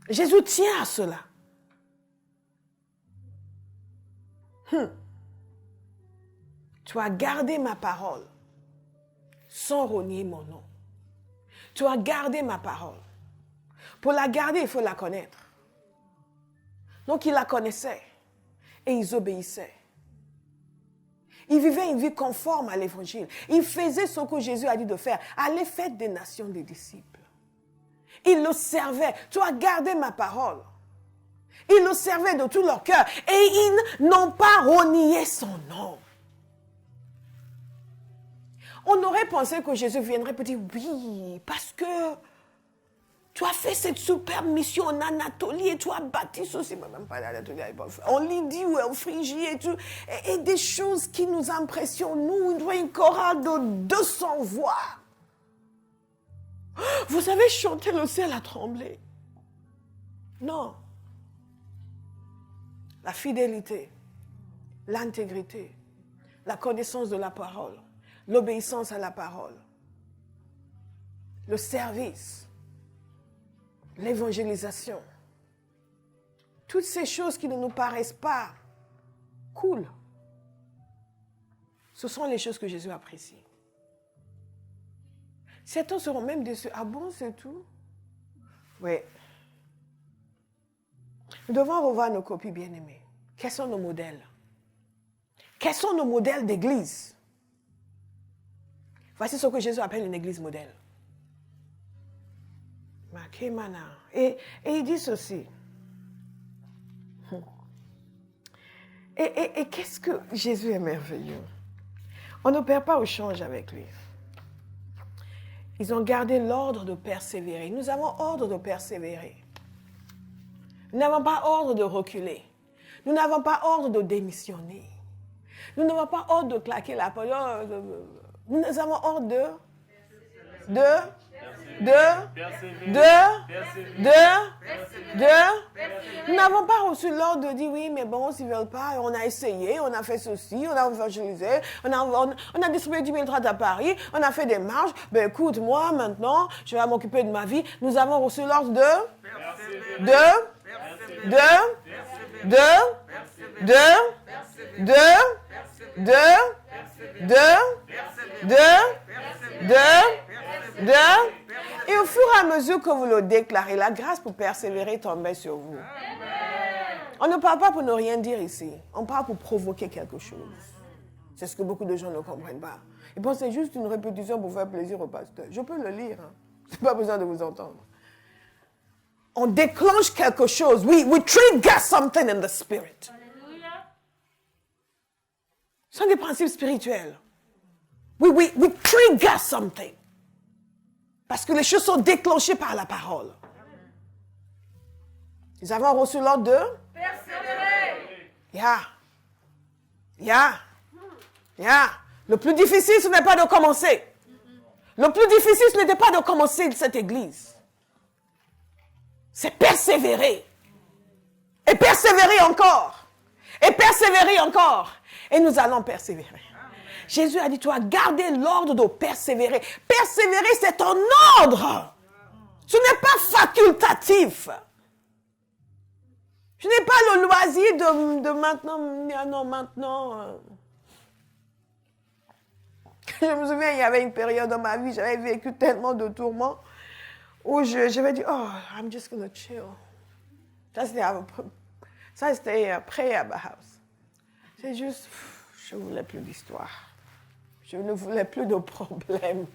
Speaker 1: Jésus tient à cela. Tu as gardé ma parole sans renier mon nom. Tu as gardé ma parole. Pour la garder, il faut la connaître. Donc, ils la connaissaient et ils obéissaient. Ils vivaient une vie conforme à l'évangile. Ils faisaient ce que Jésus a dit de faire. Allez, faites des nations des disciples. Ils le servaient. Tu as gardé ma parole. Ils le servaient de tout leur cœur et ils n'ont pas renié son nom. On aurait pensé que Jésus viendrait pour dire oui, parce que tu as fait cette superbe mission en Anatolie et tu as bâti ceci, même pas l'Anatolie, en Lydie ou en Phrygie et tout, et des choses qui nous impressionnent. Nous, une chorale de 200 voix. Vous avez chanté, le ciel a tremblé. Non. La fidélité, l'intégrité, la connaissance de la parole, l'obéissance à la parole, le service, l'évangélisation. Toutes ces choses qui ne nous paraissent pas cool, ce sont les choses que Jésus apprécie. Certains seront même déçus. Ah bon, c'est tout? Oui. Nous devons revoir nos copies bien-aimées. Quels sont nos modèles? Quels sont nos modèles d'église? Voici ce que Jésus appelle une église modèle. Et il dit ceci. Et qu'est-ce que Jésus est merveilleux. On ne perd pas au change avec lui. Ils ont gardé l'ordre de persévérer. Nous avons ordre de persévérer. Nous n'avons pas ordre de reculer. Nous n'avons pas ordre de démissionner. Nous n'avons pas ordre de claquer la porte. Nous avons ordre Nous n'avons pas reçu l'ordre de dire oui, mais bon, s'ils ne veulent pas, on a essayé, on a fait ceci, on a évangélisé, on a distribué 10 000 tracts à Paris, on a fait des marches. Ben écoute, moi, maintenant, je vais m'occuper de ma vie. Nous avons reçu l'ordre Et au fur et à mesure que vous le déclarez, la grâce pour persévérer tombe sur vous. On ne parle pas pour ne rien dire ici. On parle pour provoquer quelque chose. C'est ce que beaucoup de gens ne comprennent pas. Ils pensent que c'est juste une répétition pour faire plaisir au pasteur. Je peux le lire. Hein. Je n'ai pas besoin de vous entendre. On déclenche quelque chose. We trigger something in the spirit. Ce sont des principes spirituels. We trigger something. Parce que les choses sont déclenchées par la parole. Nous avons reçu l'ordre de persévérer. Le plus difficile, ce n'est pas de commencer. Le plus difficile, ce n'était pas de commencer cette église. C'est persévérer. Et persévérer encore. Et persévérer encore. Et nous allons persévérer. Jésus a dit, tu as gardé l'ordre de persévérer. Persévérer, c'est un ordre. Ce n'est pas facultatif. Je n'ai pas le loisir de maintenant. Je me souviens, il y avait une période dans ma vie, j'avais vécu tellement de tourments où j'avais dit, oh, I'm just going to chill. Ça, c'était après Abba House. C'est juste, je ne voulais plus d'histoire. Je ne voulais plus de problèmes.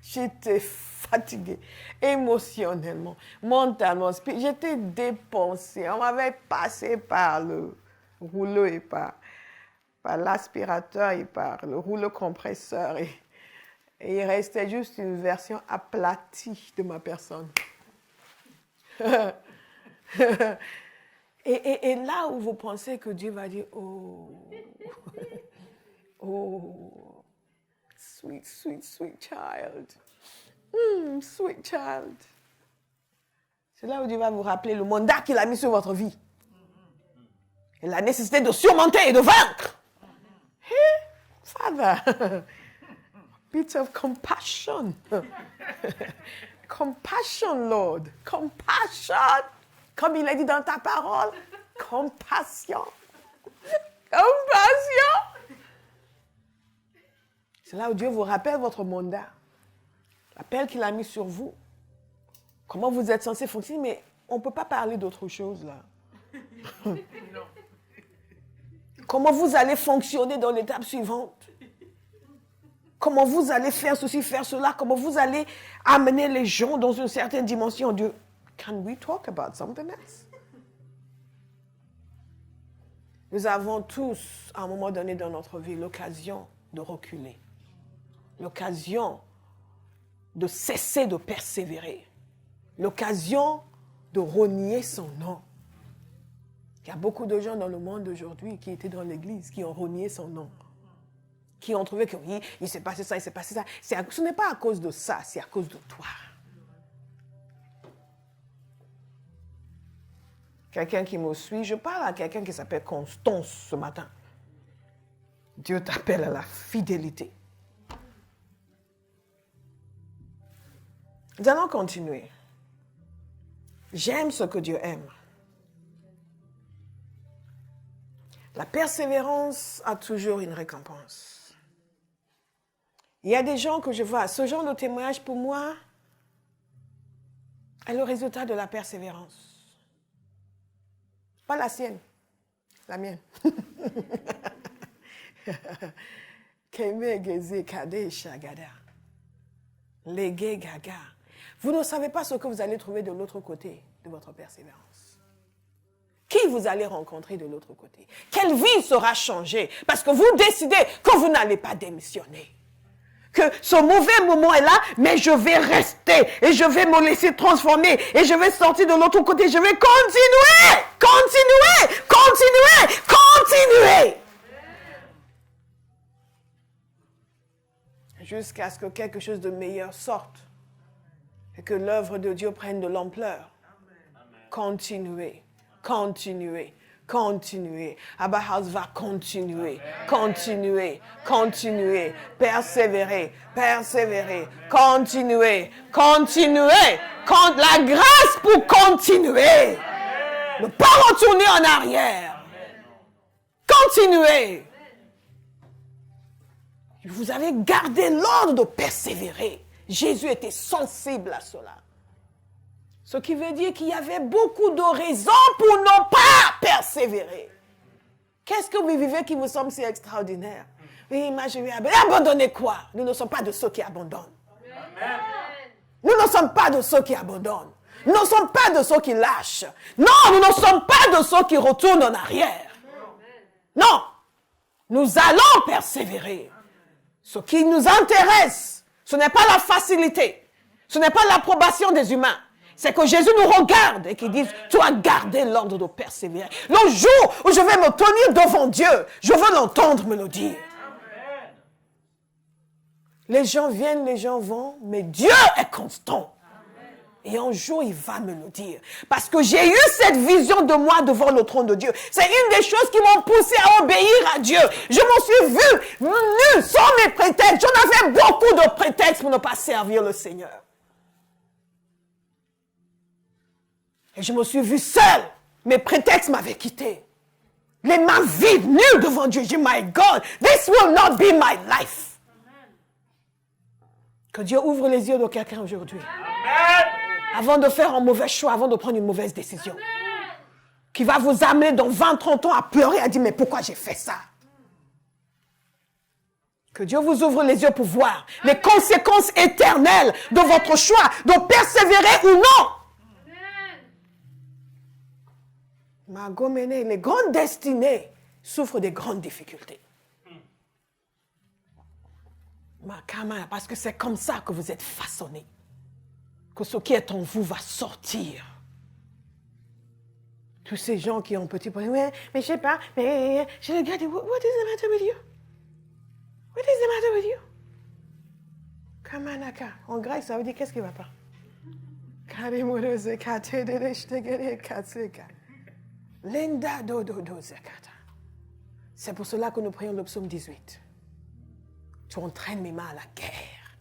Speaker 1: J'étais fatiguée, émotionnellement, mentalement. J'étais dépensée. On m'avait passé par le rouleau et par l'aspirateur et par le rouleau compresseur. Et il restait juste une version aplatie de ma personne. Et là où vous pensez que Dieu va dire, oh, sweet, sweet, sweet child. Sweet child. C'est là où Dieu va vous rappeler le mandat qu'il a mis sur votre vie. Et la nécessité de surmonter et de vaincre. Hey, Father, bit of compassion. Compassion, Lord. Compassion. Comme il a dit dans ta parole. Compassion. Compassion. C'est là où Dieu vous rappelle votre mandat. L'appel qu'il a mis sur vous. Comment vous êtes censé fonctionner, mais on ne peut pas parler d'autre chose là. Comment vous allez fonctionner dans l'étape suivante. Comment vous allez faire ceci, faire cela. Comment vous allez amener les gens dans une certaine dimension. Dieu, can we talk about something else? Nous avons tous, à un moment donné dans notre vie, l'occasion de reculer. L'occasion de cesser de persévérer. L'occasion de renier son nom. Il y a beaucoup de gens dans le monde d'aujourd'hui qui étaient dans l'église, qui ont renié son nom. Qui ont trouvé que oui, il s'est passé ça, il s'est passé ça. Ce n'est pas à cause de ça, c'est à cause de toi. Quelqu'un qui me suit, je parle à quelqu'un qui s'appelle Constance ce matin. Dieu t'appelle à la fidélité. Nous allons continuer. J'aime ce que Dieu aime. La persévérance a toujours une récompense. Il y a des gens que je vois, ce genre de témoignage pour moi est le résultat de la persévérance. Pas la sienne, la mienne. Vous ne savez pas ce que vous allez trouver de l'autre côté de votre persévérance. Qui vous allez rencontrer de l'autre côté? Quelle vie sera changée? Parce que vous décidez que vous n'allez pas démissionner. Que ce mauvais moment est là, mais je vais rester et je vais me laisser transformer et je vais sortir de l'autre côté. Je vais continuer, continuer, continuer, continuer. Jusqu'à ce que quelque chose de meilleur sorte et que l'œuvre de Dieu prenne de l'ampleur. Continuez, continuez, continuez. Abba House va continuer, continuer, continuer, persévérer, persévérer, continuer, continuer. La grâce pour continuer. Ne pas retourner en arrière. Continuez. Vous avez gardé l'ordre de persévérer. Jésus était sensible à cela. Ce qui veut dire qu'il y avait beaucoup de raisons pour ne pas persévérer. Qu'est-ce que vous vivez qui vous semble si extraordinaire? Oui, moi je vais abandonner quoi? Nous ne sommes pas de ceux qui abandonnent. Amen. Nous ne sommes pas de ceux qui abandonnent. Nous ne sommes pas de ceux qui lâchent. Non, nous ne sommes pas de ceux qui retournent en arrière. Non, nous allons persévérer. Ce qui nous intéresse, ce n'est pas la facilité, ce n'est pas l'approbation des humains. C'est que Jésus nous regarde et qu'il dit, tu as gardé l'ordre de persévérer. Le jour où je vais me tenir devant Dieu, je veux l'entendre me le dire. Amen. Les gens viennent, les gens vont, mais Dieu est constant. Et un jour, il va me le dire. Parce que j'ai eu cette vision de moi devant le trône de Dieu. C'est une des choses qui m'ont poussé à obéir à Dieu. Je m'en suis vue nue, sans mes prétextes. J'en avais beaucoup de prétextes pour ne pas servir le Seigneur. Et je me suis vue seule. Mes prétextes m'avaient quitté. Les mains vides, nues devant Dieu. J'ai dit, my God, this will not be my life. Que Dieu ouvre les yeux de quelqu'un aujourd'hui. Amen. Avant de faire un mauvais choix, avant de prendre une mauvaise décision. Amen. Qui va vous amener dans 20, 30 ans à pleurer, à dire, mais pourquoi j'ai fait ça? Que Dieu vous ouvre les yeux pour voir les conséquences éternelles de votre choix, de persévérer ou non. Amen. Les grandes destinées souffrent des grandes difficultés. Parce que c'est comme ça que vous êtes façonnés. Que ce qui est en vous va sortir. Tous ces gens qui ont petit problème, mais je ne sais pas, mais je regarde, what is the matter with you? What is the matter with you? Kamanaka. En grec, ça veut dire qu'est-ce qui ne va pas? C'est pour cela que nous prions le psaume 18. Tu entraînes mes mains à la guerre.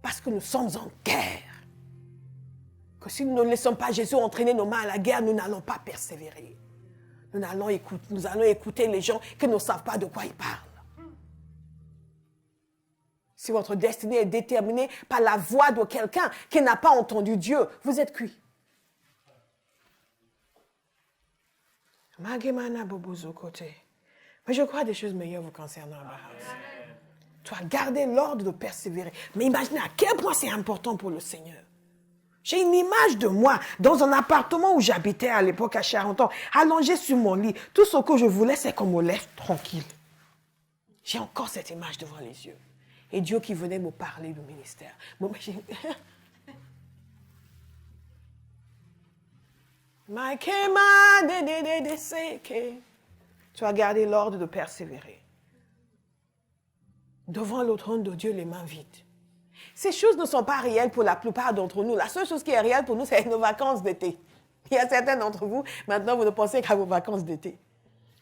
Speaker 1: Parce que nous sommes en guerre. Que si nous ne laissons pas Jésus entraîner nos mains à la guerre, nous n'allons pas persévérer. Nous allons écouter les gens qui ne savent pas de quoi ils parlent. Si votre destinée est déterminée par la voix de quelqu'un qui n'a pas entendu Dieu, vous êtes cuit. Mais je crois des choses meilleures vous concernant. Tu as gardé l'ordre de persévérer. Mais imaginez à quel point c'est important pour le Seigneur. J'ai une image de moi dans un appartement où j'habitais à l'époque à Charenton, allongé sur mon lit. Tout ce que je voulais, c'est qu'on me lève tranquille. J'ai encore cette image devant les yeux. Et Dieu qui venait me parler du ministère. Tu as gardé l'ordre de persévérer. Devant le trône de Dieu, les mains vides. Ces choses ne sont pas réelles pour la plupart d'entre nous. La seule chose qui est réelle pour nous, c'est nos vacances d'été. Il y a certains d'entre vous, maintenant, vous ne pensez qu'à vos vacances d'été.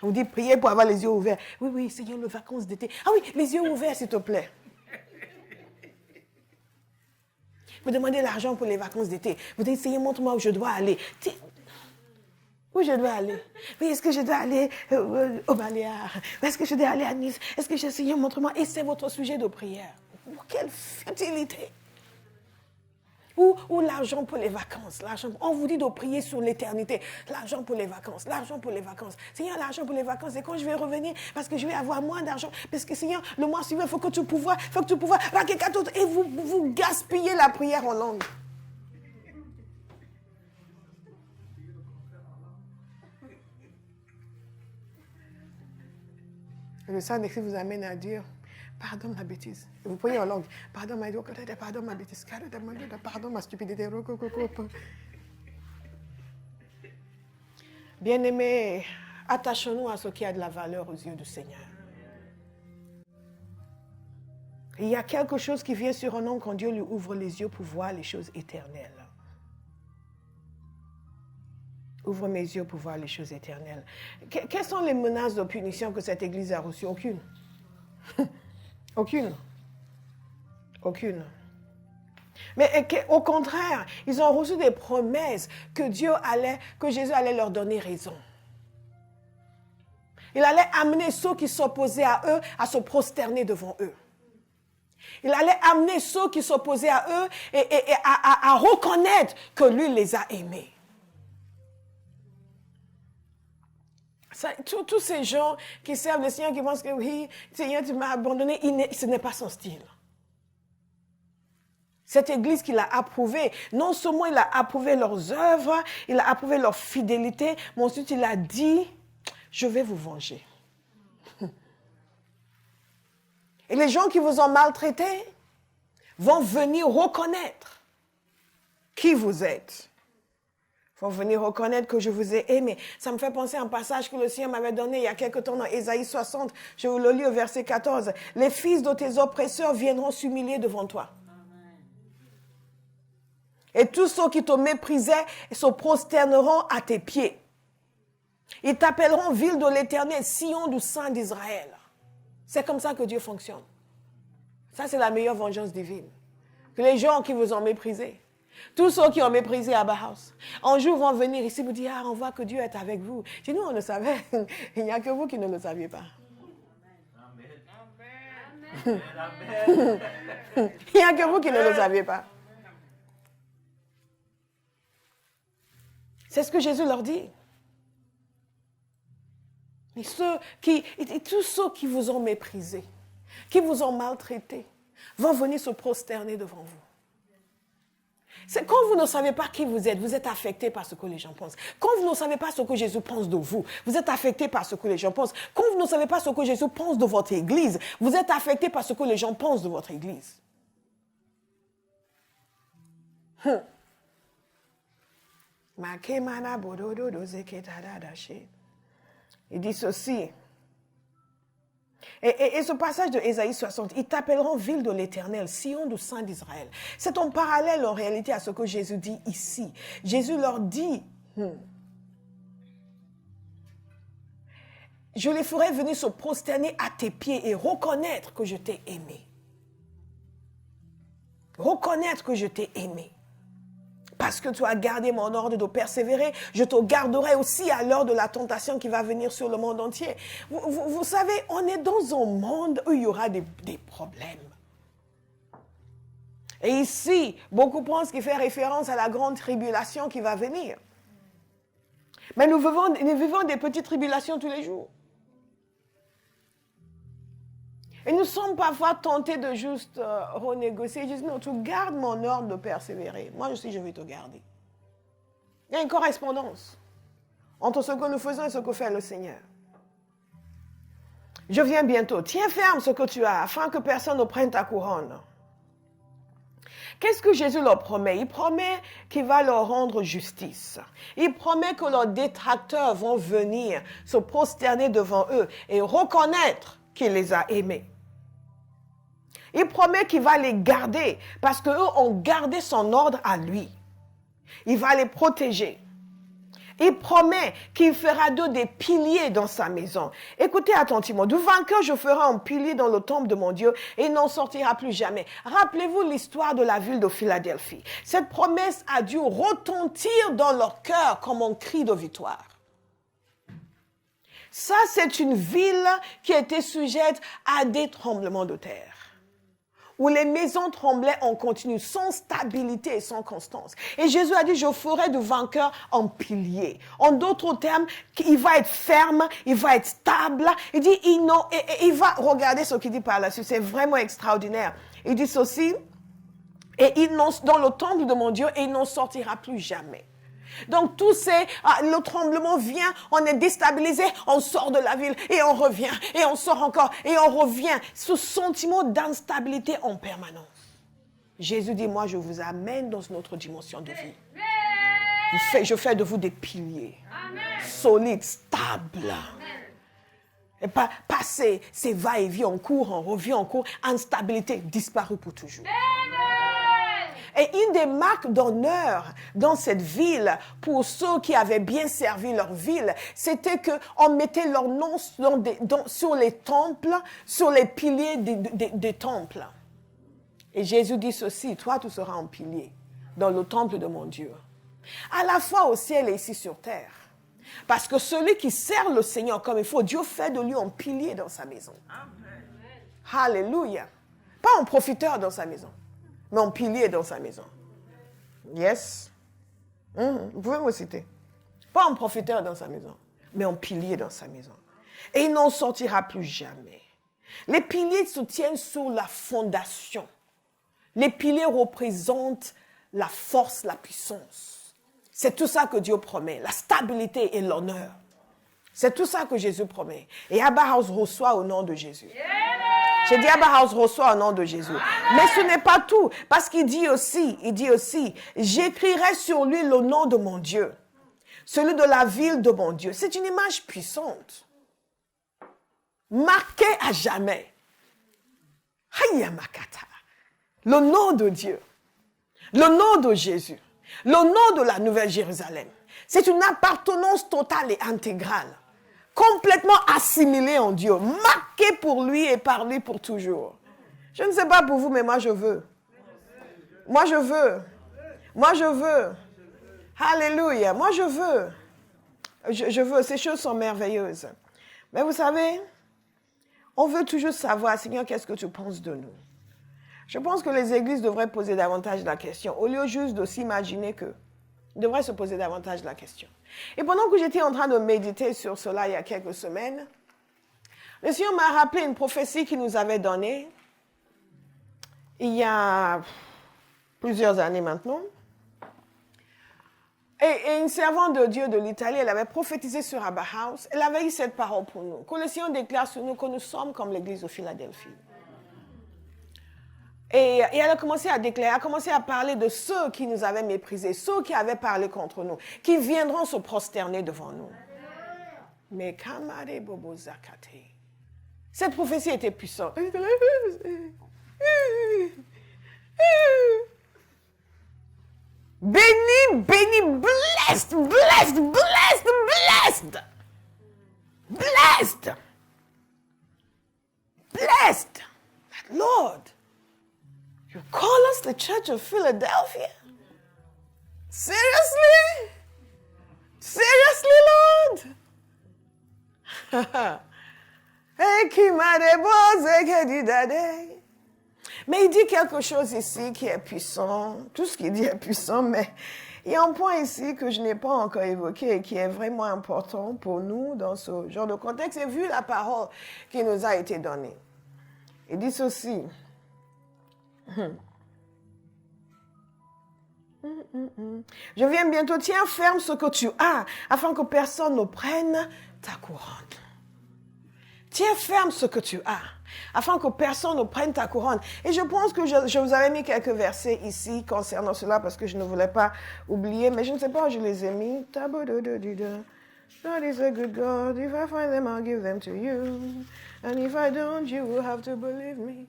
Speaker 1: On vous dit, priez pour avoir les yeux ouverts. Oui, oui, Seigneur, les vacances d'été. Ah oui, les yeux ouverts, s'il te plaît. Vous demandez l'argent pour les vacances d'été. Vous dites, Seigneur, montre-moi où je dois aller. Où je dois aller? Oui, est-ce que je dois aller au Baléares? Est-ce que je dois aller à Nice? Est-ce que Seigneur, montre-moi? Et c'est votre sujet de prière. Quelle futilité! Ou l'argent pour les vacances. On vous dit de prier sur l'éternité. L'argent pour les vacances. L'argent pour les vacances. Seigneur, l'argent pour les vacances. Et quand je vais revenir, parce que je vais avoir moins d'argent. Parce que Seigneur, le mois suivant, il faut que tu pouvoies. Et vous gaspillez la prière en langue. Le Saint-Esprit vous amène à dire, pardonne ma bêtise. Et vous priez en langue. Pardonne ma bêtise. Pardonne ma stupidité. Bien-aimés, attachons-nous à ce qui a de la valeur aux yeux du Seigneur. Il y a quelque chose qui vient sur un homme quand Dieu lui ouvre les yeux pour voir les choses éternelles. Ouvre mes yeux pour voir les choses éternelles. Quelles sont les menaces de punition que cette Église a reçues? Aucune. Aucune. Aucune. Mais au contraire, ils ont reçu des promesses que Jésus allait leur donner raison. Il allait amener ceux qui s'opposaient à eux à se prosterner devant eux. Il allait amener ceux qui s'opposaient à eux et à reconnaître que lui les a aimés. Tous ces gens qui servent le Seigneur, qui pensent que oui, Seigneur, tu m'as abandonné, ce n'est pas son style. Cette Église qu'il a approuvée, non seulement il a approuvé leurs œuvres, il a approuvé leur fidélité, mais ensuite il a dit, je vais vous venger. Et les gens qui vous ont maltraité vont venir reconnaître qui vous êtes. Vont venir reconnaître que je vous ai aimé. Ça me fait penser à un passage que le Seigneur m'avait donné il y a quelque temps dans Ésaïe 60. Je vous le lis au verset 14. Les fils de tes oppresseurs viendront s'humilier devant toi. Et tous ceux qui te méprisaient se prosterneront à tes pieds. Ils t'appelleront ville de l'Éternel, Sion du Saint d'Israël. C'est comme ça que Dieu fonctionne. Ça, c'est la meilleure vengeance divine. Que les gens qui vous ont méprisé, tous ceux qui ont méprisé Abba House, un jour vont venir ici vous dire, on voit que Dieu est avec vous. Si nous, on le savait, il n'y a que vous qui ne le saviez pas. Amen. Il n'y a que vous qui ne le saviez pas. C'est ce que Jésus leur dit. Et tous ceux qui vous ont méprisé, qui vous ont maltraité, vont venir se prosterner devant vous. C'est quand vous ne savez pas qui vous êtes affecté par ce que les gens pensent. Quand vous ne savez pas ce que Jésus pense de vous, vous êtes affecté par ce que les gens pensent. Quand vous ne savez pas ce que Jésus pense de votre Église, vous êtes affecté par ce que les gens pensent de votre Église. Il dit ceci. Et ce passage de Ésaïe 60, ils t'appelleront ville de l'Éternel, Sion du Saint d'Israël. C'est en parallèle en réalité à ce que Jésus dit ici. Jésus leur dit, je les ferai venir se prosterner à tes pieds et reconnaître que je t'ai aimé. Reconnaître que je t'ai aimé. Parce que tu as gardé mon ordre de persévérer, je te garderai aussi à l'heure de la tentation qui va venir sur le monde entier. Vous savez, on est dans un monde où il y aura des problèmes. Et ici, beaucoup pensent qu'il fait référence à la grande tribulation qui va venir. Mais nous vivons des petites tribulations tous les jours. Et nous sommes parfois tentés de juste renégocier. Ils disent, non, tu gardes mon ordre de persévérer. Moi aussi, je vais te garder. Il y a une correspondance entre ce que nous faisons et ce que fait le Seigneur. Je viens bientôt. Tiens ferme ce que tu as, afin que personne ne prenne ta couronne. Qu'est-ce que Jésus leur promet? Il promet qu'il va leur rendre justice. Il promet que leurs détracteurs vont venir se prosterner devant eux et reconnaître qu'il les a aimés. Il promet qu'il va les garder parce qu'eux ont gardé son ordre à lui. Il va les protéger. Il promet qu'il fera d'eux des piliers dans sa maison. Écoutez attentivement. Du vainqueur, je ferai un pilier dans le temple de mon Dieu et il n'en sortira plus jamais. Rappelez-vous l'histoire de la ville de Philadelphie. Cette promesse a dû retentir dans leur cœur comme un cri de victoire. Ça, c'est une ville qui était sujette à des tremblements de terre. où les maisons tremblaient en continu, sans stabilité et sans constance. Et Jésus a dit, je ferai du vainqueur un pilier. En d'autres termes, il va être ferme, il va être stable. Il dit, il va, regardez ce qu'il dit par la suite, c'est vraiment extraordinaire. Il dit ceci, et dans le temple de mon Dieu, et il n'en sortira plus jamais. Donc le tremblement vient, on est déstabilisé, on sort de la ville et on revient, et on sort encore, et on revient. Ce sentiment d'instabilité en permanence. Jésus dit, moi je vous amène dans une autre dimension de vie. Je fais de vous des piliers, solides, stables. Et pas passer, c'est va-et-vient, on court, on revient, on court, instabilité, disparue pour toujours. Et une des marques d'honneur dans cette ville, pour ceux qui avaient bien servi leur ville, c'était qu'on mettait leur nom sur les temples, sur les piliers des temples. Et Jésus dit ceci, toi tu seras un pilier dans le temple de mon Dieu. À la fois au ciel et ici sur terre. Parce que celui qui sert le Seigneur comme il faut, Dieu fait de lui un pilier dans sa maison. Amen. Alléluia. Pas un profiteur dans sa maison, mais un pilier dans sa maison. Yes. Vous pouvez me citer. Pas un profiteur dans sa maison, mais un pilier dans sa maison. Et il n'en sortira plus jamais. Les piliers se tiennent sur la fondation. Les piliers représentent la force, la puissance. C'est tout ça que Dieu promet, la stabilité et l'honneur. C'est tout ça que Jésus promet. Et Abba House reçoit au nom de Jésus. J'ai dit Abba House reçoit au nom de Jésus. Mais ce n'est pas tout. Parce qu'il dit aussi, j'écrirai sur lui le nom de mon Dieu. Celui de la ville de mon Dieu. C'est une image puissante. Marquée à jamais. Hayamakata. Le nom de Dieu. Le nom de Jésus. Le nom de la Nouvelle Jérusalem. C'est une appartenance totale et intégrale. Complètement assimilée en Dieu. Marquée pour lui et par lui pour toujours. Je ne sais pas pour vous, mais moi je veux. Moi je veux. Moi je veux. Alléluia. Moi je veux. Je veux. Ces choses sont merveilleuses. Mais vous savez, on veut toujours savoir, Seigneur, qu'est-ce que tu penses de nous? Je pense que les églises devraient poser davantage la question, au lieu juste de s'imaginer que. Ils devraient se poser davantage la question. Et pendant que j'étais en train de méditer sur cela il y a quelques semaines, le Seigneur m'a rappelé une prophétie qu'il nous avait donnée il y a plusieurs années maintenant. Et une servante de Dieu de l'Italie, elle avait prophétisé sur Abba House. Elle avait eu cette parole pour nous, que le Seigneur déclare sur nous que nous sommes comme l'église de Philadelphie. Et elle a commencé à déclarer, a commencé à parler de ceux qui nous avaient méprisés, ceux qui avaient parlé contre nous, qui viendront se prosterner devant nous. Mais Kamare Bobo Zakate. Cette prophétie était puissante. Béni, béni, blessed, blessed, blessed, blessed. Blessed. Blessed. Lord. You call us the Church of Philadelphia? Seriously? Seriously, Lord? Mais il dit quelque chose ici qui est puissant. Tout ce qu'il dit est puissant, mais il y a un point ici que je n'ai pas encore évoqué et qui est vraiment important pour nous dans ce genre de contexte et vu la parole qui nous a été donnée. Il dit ceci. Je viens bientôt, tiens ferme ce que tu as, afin que personne ne prenne ta couronne. Tiens ferme ce que tu as, afin que personne ne prenne ta couronne. Et je pense que je vous avais mis quelques versets ici concernant cela, parce que je ne voulais pas oublier, mais je ne sais pas où je les ai mis. God is a good God. If I find them, I'll give them to you. And if I don't, you will have to believe me.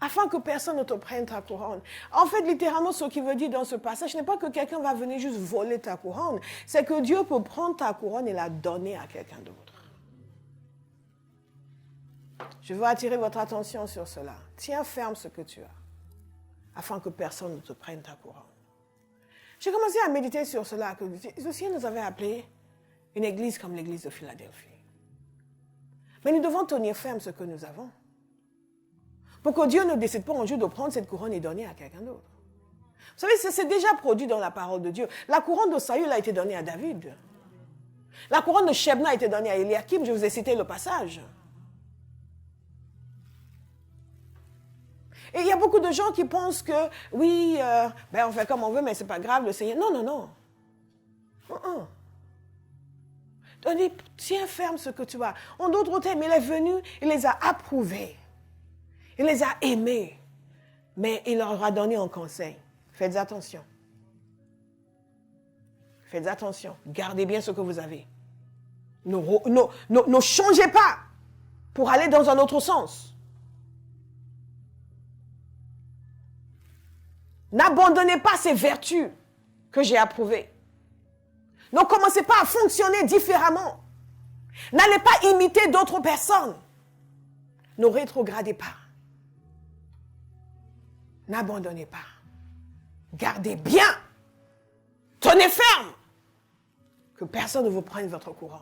Speaker 1: Afin que personne ne te prenne ta couronne. En fait, littéralement, ce qu'il veut dire dans ce passage, n'est pas que quelqu'un va venir juste voler ta couronne. C'est que Dieu peut prendre ta couronne et la donner à quelqu'un d'autre. Je veux attirer votre attention sur cela. Tiens ferme ce que tu as, afin que personne ne te prenne ta couronne. J'ai commencé à méditer sur cela, que le Seigneur nous avait appelé une église comme l'église de Philadelphie. Mais nous devons tenir ferme ce que nous avons. Pour que Dieu ne décide pas un jour de prendre cette couronne et donner à quelqu'un d'autre. Vous savez, c'est déjà produit dans la parole de Dieu. La couronne de Saül a été donnée à David. La couronne de Shebna a été donnée à Eliakim. Je vous ai cité le passage. Et il y a beaucoup de gens qui pensent que, oui, on fait comme on veut, mais c'est pas grave, le Seigneur. Non, non, non. Tiens ferme ce que tu as. En d'autres termes, il est venu, il les a approuvés. Il les a aimés. Mais il leur a donné un conseil. Faites attention. Faites attention. Gardez bien ce que vous avez. Ne changez pas pour aller dans un autre sens. N'abandonnez pas ces vertus que j'ai approuvées. Ne commencez pas à fonctionner différemment. N'allez pas imiter d'autres personnes. Ne rétrogradez pas. N'abandonnez pas. Gardez bien. Tenez ferme. Que personne ne vous prenne votre couronne.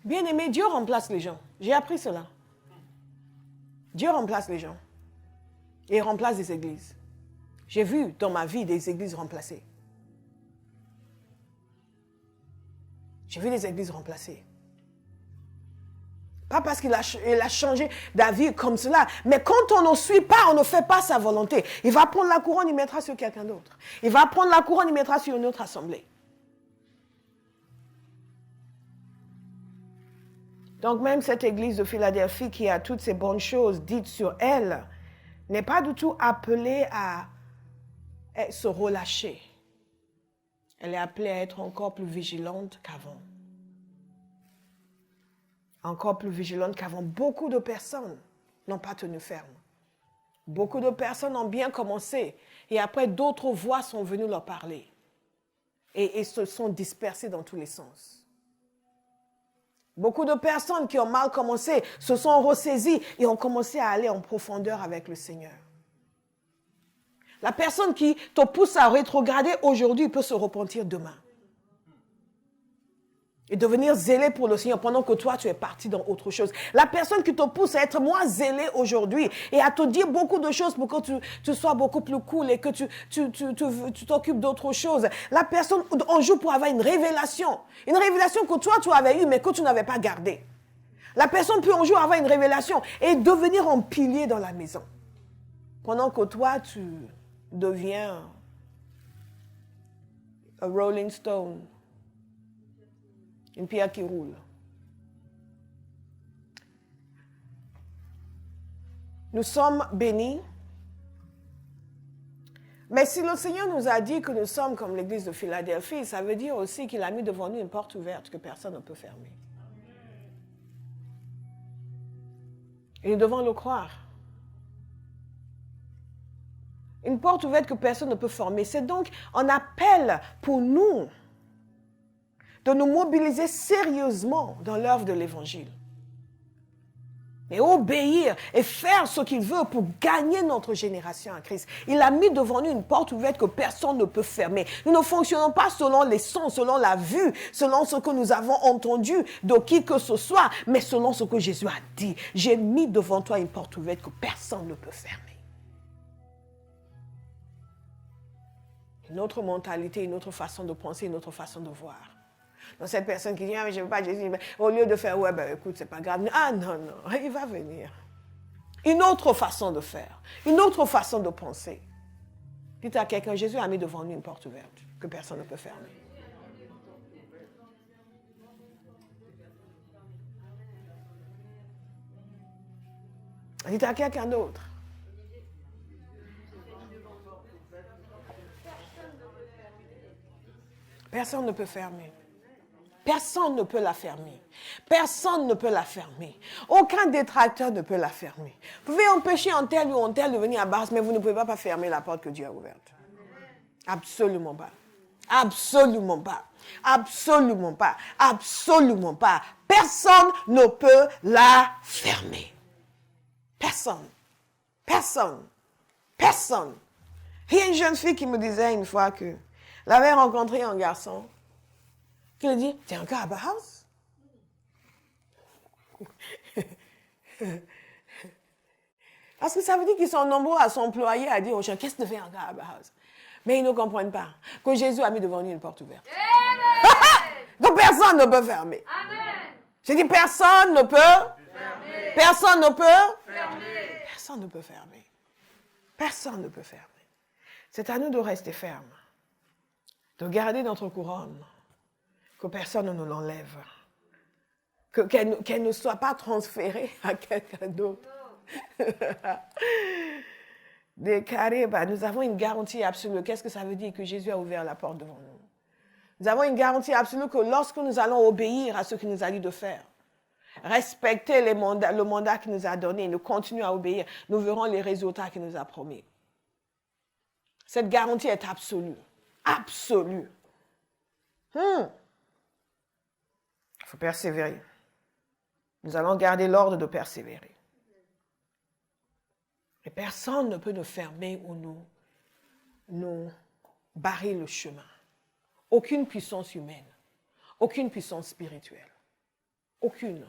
Speaker 1: Bien-aimé, Dieu remplace les gens. J'ai appris cela. Dieu remplace les gens. Et il remplace des églises. J'ai vu dans ma vie des églises remplacées. J'ai vu des églises remplacées. Pas parce qu'il a changé d'avis comme cela, mais quand on ne suit pas, on ne fait pas sa volonté. Il va prendre la couronne, il mettra sur quelqu'un d'autre. Il va prendre la couronne, il mettra sur une autre assemblée. Donc même cette église de Philadelphie qui a toutes ces bonnes choses dites sur elle, n'est pas du tout appelée à se relâcher. Elle est appelée à être encore plus vigilante qu'avant. Encore plus vigilante qu'avant. Beaucoup de personnes n'ont pas tenu ferme. Beaucoup de personnes ont bien commencé et après d'autres voix sont venues leur parler et se sont dispersées dans tous les sens. Beaucoup de personnes qui ont mal commencé se sont ressaisies et ont commencé à aller en profondeur avec le Seigneur. La personne qui te pousse à rétrograder aujourd'hui peut se repentir demain. Et devenir zélé pour le Seigneur pendant que toi, tu es parti dans autre chose. La personne qui te pousse à être moins zélé aujourd'hui et à te dire beaucoup de choses pour que tu sois beaucoup plus cool et que tu t'occupes d'autre chose. La personne, un jour pour avoir une révélation que toi, tu avais eue mais que tu n'avais pas gardée. La personne peut un jour avoir une révélation et devenir un pilier dans la maison. Pendant que toi, tu deviens un rolling stone. Une pierre qui roule. Nous sommes bénis. Mais si le Seigneur nous a dit que nous sommes comme l'église de Philadelphie, ça veut dire aussi qu'il a mis devant nous une porte ouverte que personne ne peut fermer. Et nous devons le croire. Une porte ouverte que personne ne peut fermer. C'est donc un appel pour nous de nous mobiliser sérieusement dans l'œuvre de l'Évangile. Et obéir et faire ce qu'il veut pour gagner notre génération à Christ. Il a mis devant nous une porte ouverte que personne ne peut fermer. Nous ne fonctionnons pas selon les sons, selon la vue, selon ce que nous avons entendu de qui que ce soit, mais selon ce que Jésus a dit. J'ai mis devant toi une porte ouverte que personne ne peut fermer. Une autre mentalité, une autre façon de penser, une autre façon de voir. Donc cette personne qui dit, ah mais je ne veux pas Jésus, au lieu de faire, ouais, ben écoute, c'est pas grave. Ah non, non, il va venir. Une autre façon de faire, une autre façon de penser. Dites à quelqu'un, Jésus a mis devant nous une porte ouverte que personne ne peut fermer. Dites à quelqu'un d'autre. Personne ne peut fermer. Personne ne peut la fermer. Personne ne peut la fermer. Aucun détracteur ne peut la fermer. Vous pouvez empêcher un tel ou un tel de venir à Barres, mais vous ne pouvez pas fermer la porte que Dieu a ouverte. Absolument pas. Absolument pas. Absolument pas. Absolument pas. Personne ne peut la fermer. Personne. Personne. Personne. Il y a une jeune fille qui me disait une fois que elle avait rencontré un garçon qui lui dit, t'es encore à Barres? Parce que ça veut dire qu'ils sont nombreux à s'employer à dire aux gens, qu'est-ce que tu fais encore à Bauhaus? Mais ils ne comprennent pas que Jésus a mis devant nous une porte ouverte. Que personne ne peut fermer.
Speaker 2: Amen.
Speaker 1: J'ai dit, personne ne peut fermer. Personne ne peut fermer. Personne ne peut fermer. Personne ne peut fermer. C'est à nous de rester fermes, de garder notre couronne, que personne ne nous l'enlève, qu'elle ne soit pas transférée à quelqu'un d'autre. Nous avons une garantie absolue. Qu'est-ce que ça veut dire? Que Jésus a ouvert la porte devant nous. Nous avons une garantie absolue que lorsque nous allons obéir à ce qu'il nous a dit de faire, respecter le mandat qu'il nous a donné, nous continuons à obéir, nous verrons les résultats qu'il nous a promis. Cette garantie est absolue. Absolue. Il faut persévérer. Nous allons garder l'ordre de persévérer. Et personne ne peut nous fermer ou nous barrer le chemin. Aucune puissance humaine, aucune puissance spirituelle. Aucune.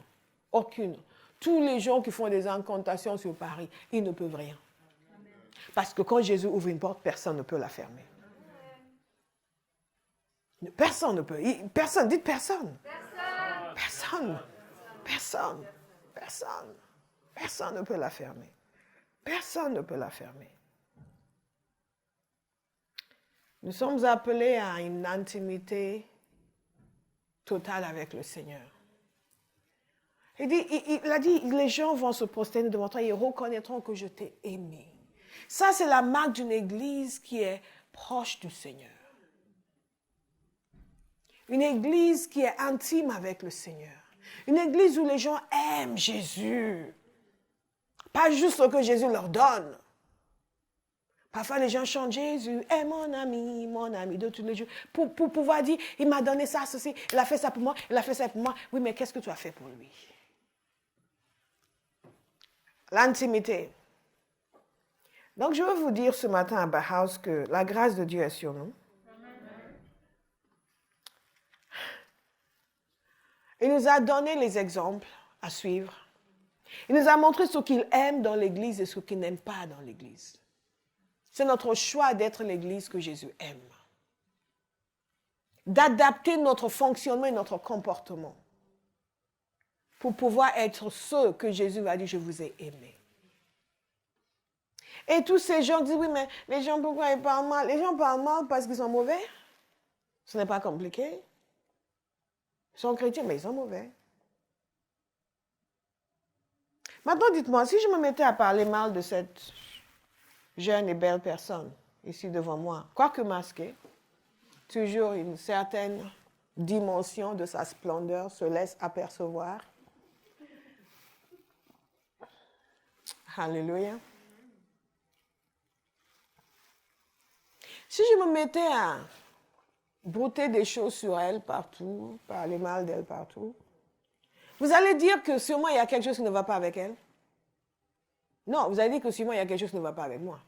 Speaker 1: Tous les gens qui font des incantations sur Paris, ils ne peuvent rien. Parce que quand Jésus ouvre une porte, personne ne peut la fermer. Personne ne peut. Personne, dites personne. Personne. Personne ne peut la fermer. Personne ne peut la fermer. Nous sommes appelés à une intimité totale avec le Seigneur. Il a dit, les gens vont se prosterner devant toi et ils reconnaîtront que je t'ai aimé. Ça, c'est la marque d'une église qui est proche du Seigneur. Une église qui est intime avec le Seigneur. Une église où les gens aiment Jésus. Pas juste ce que Jésus leur donne. Parfois, les gens chantent Jésus est mon ami de tous les jours. Pour pouvoir dire, il m'a donné ça, ceci, il a fait ça pour moi, il a fait ça pour moi. Oui, mais qu'est-ce que tu as fait pour lui? L'intimité. Donc, je veux vous dire ce matin à Bauhaus que la grâce de Dieu est sur nous. Il nous a donné les exemples à suivre. Il nous a montré ce qu'il aime dans l'Église et ce qu'il n'aime pas dans l'Église. C'est notre choix d'être l'Église que Jésus aime. D'adapter notre fonctionnement et notre comportement pour pouvoir être ceux que Jésus va dire, je vous ai aimés. Et tous ces gens disent, oui, mais les gens, pourquoi ils parlent mal? Les gens parlent mal parce qu'ils sont mauvais. Ce n'est pas compliqué. Ils sont chrétiens, mais ils sont mauvais. Maintenant, dites-moi, si je me mettais à parler mal de cette jeune et belle personne ici devant moi, quoique masquée, toujours une certaine dimension de sa splendeur se laisse apercevoir. Alléluia. Si je me mettais à brouter des choses sur elle partout, parler mal d'elle partout, vous allez dire que sûrement il y a quelque chose qui ne va pas avec elle? Non, vous allez dire que sûrement il y a quelque chose qui ne va pas avec moi.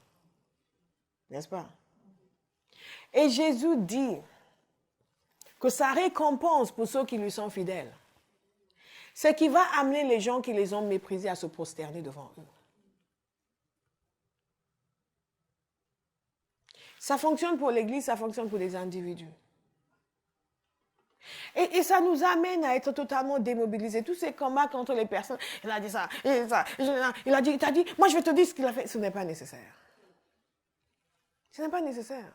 Speaker 1: N'est-ce pas? Et Jésus dit que sa récompense pour ceux qui lui sont fidèles, c'est qu'il va amener les gens qui les ont méprisés à se prosterner devant eux. Ça fonctionne pour l'Église, ça fonctionne pour les individus. Et ça nous amène à être totalement démobilisés. Tous ces combats contre les personnes, il a dit ça, il t'a dit, moi je vais te dire ce qu'il a fait. Ce n'est pas nécessaire. Ce n'est pas nécessaire.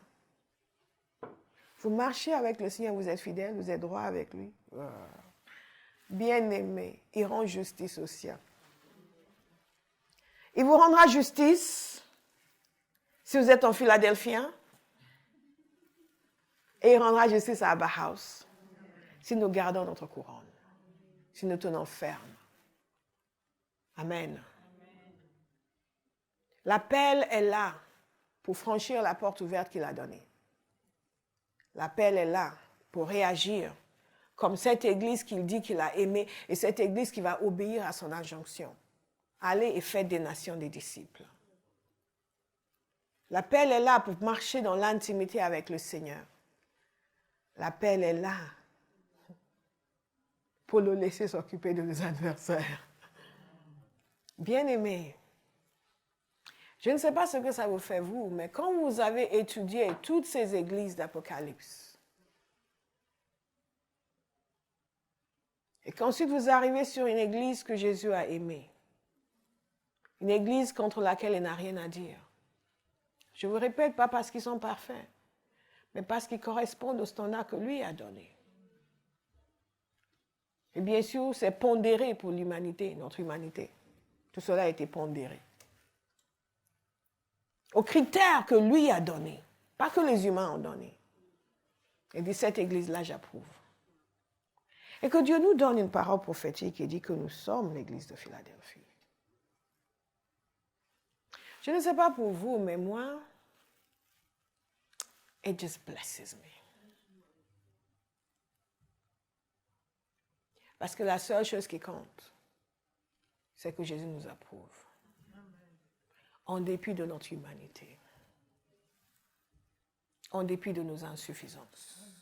Speaker 1: Vous marchez avec le Seigneur, vous êtes fidèle, vous êtes droit avec lui. Bien-aimé, il rend justice aux siens. Il vous rendra justice si vous êtes un Philadelphien. Et il rendra justice à Bauhaus si nous gardons notre couronne, si nous tenons ferme. Amen. L'appel est là pour franchir la porte ouverte qu'il a donnée. L'appel est là pour réagir comme cette église qu'il dit qu'il a aimée et cette église qui va obéir à son injonction. Allez et faites des nations des disciples. L'appel est là pour marcher dans l'intimité avec le Seigneur. L'appel est là pour le laisser s'occuper de nos adversaires. Bien-aimés, je ne sais pas ce que ça vous fait vous, mais quand vous avez étudié toutes ces églises d'Apocalypse, et qu'ensuite vous arrivez sur une église que Jésus a aimée, une église contre laquelle il n'a rien à dire. Je vous répète, pas parce qu'ils sont parfaits, mais parce qu'ils correspondent au standard que lui a donné. Et bien sûr, c'est pondéré pour l'humanité, notre humanité. Tout cela a été pondéré. Aux critères que lui a donnés, pas que les humains ont donnés. Et dit, cette église-là, j'approuve. Et que Dieu nous donne une parole prophétique et dit que nous sommes l'église de Philadelphie. Je ne sais pas pour vous, mais moi, it just blesses me. Parce que la seule chose qui compte, c'est que Jésus nous approuve. En dépit de notre humanité. En dépit de nos insuffisances.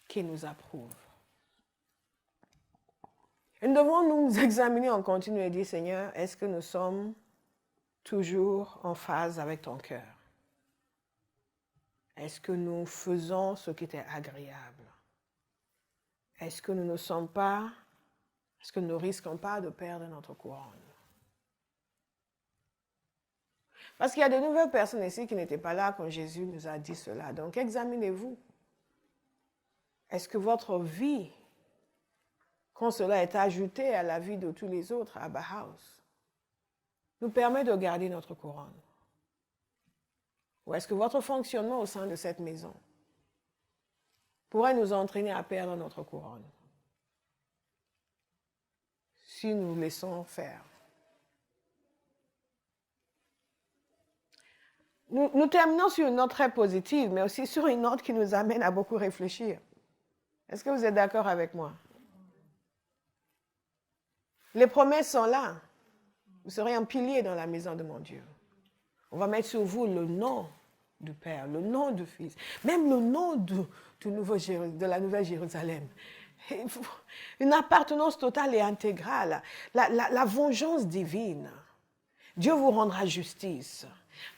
Speaker 1: Qu'il nous approuve. Et nous devons nous examiner en continu et dire, Seigneur, est-ce que nous sommes toujours en phase avec ton cœur? Est-ce que nous faisons ce qui est agréable? Est-ce que nous ne sommes pas, est-ce que nous ne risquons pas de perdre notre couronne? Parce qu'il y a de nouvelles personnes ici qui n'étaient pas là quand Jésus nous a dit cela. Donc examinez-vous. Est-ce que votre vie, quand cela est ajouté à la vie de tous les autres à Bauhaus, nous permet de garder notre couronne? Ou est-ce que votre fonctionnement au sein de cette maison pourrait nous entraîner à perdre notre couronne si nous laissons faire? Nous terminons sur une note très positive, mais aussi sur une note qui nous amène à beaucoup réfléchir. Est-ce que vous êtes d'accord avec moi? Les promesses sont là. Vous serez un pilier dans la maison de mon Dieu. On va mettre sur vous le nom du Père, le nom du Fils, même le nom de la Nouvelle Jérusalem. Une appartenance totale et intégrale, la vengeance divine. Dieu vous rendra justice.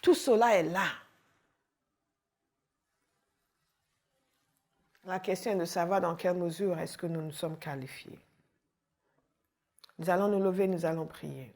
Speaker 1: Tout cela est là. La question est de savoir dans quelle mesure est-ce que nous nous sommes qualifiés. Nous allons nous lever, nous allons prier.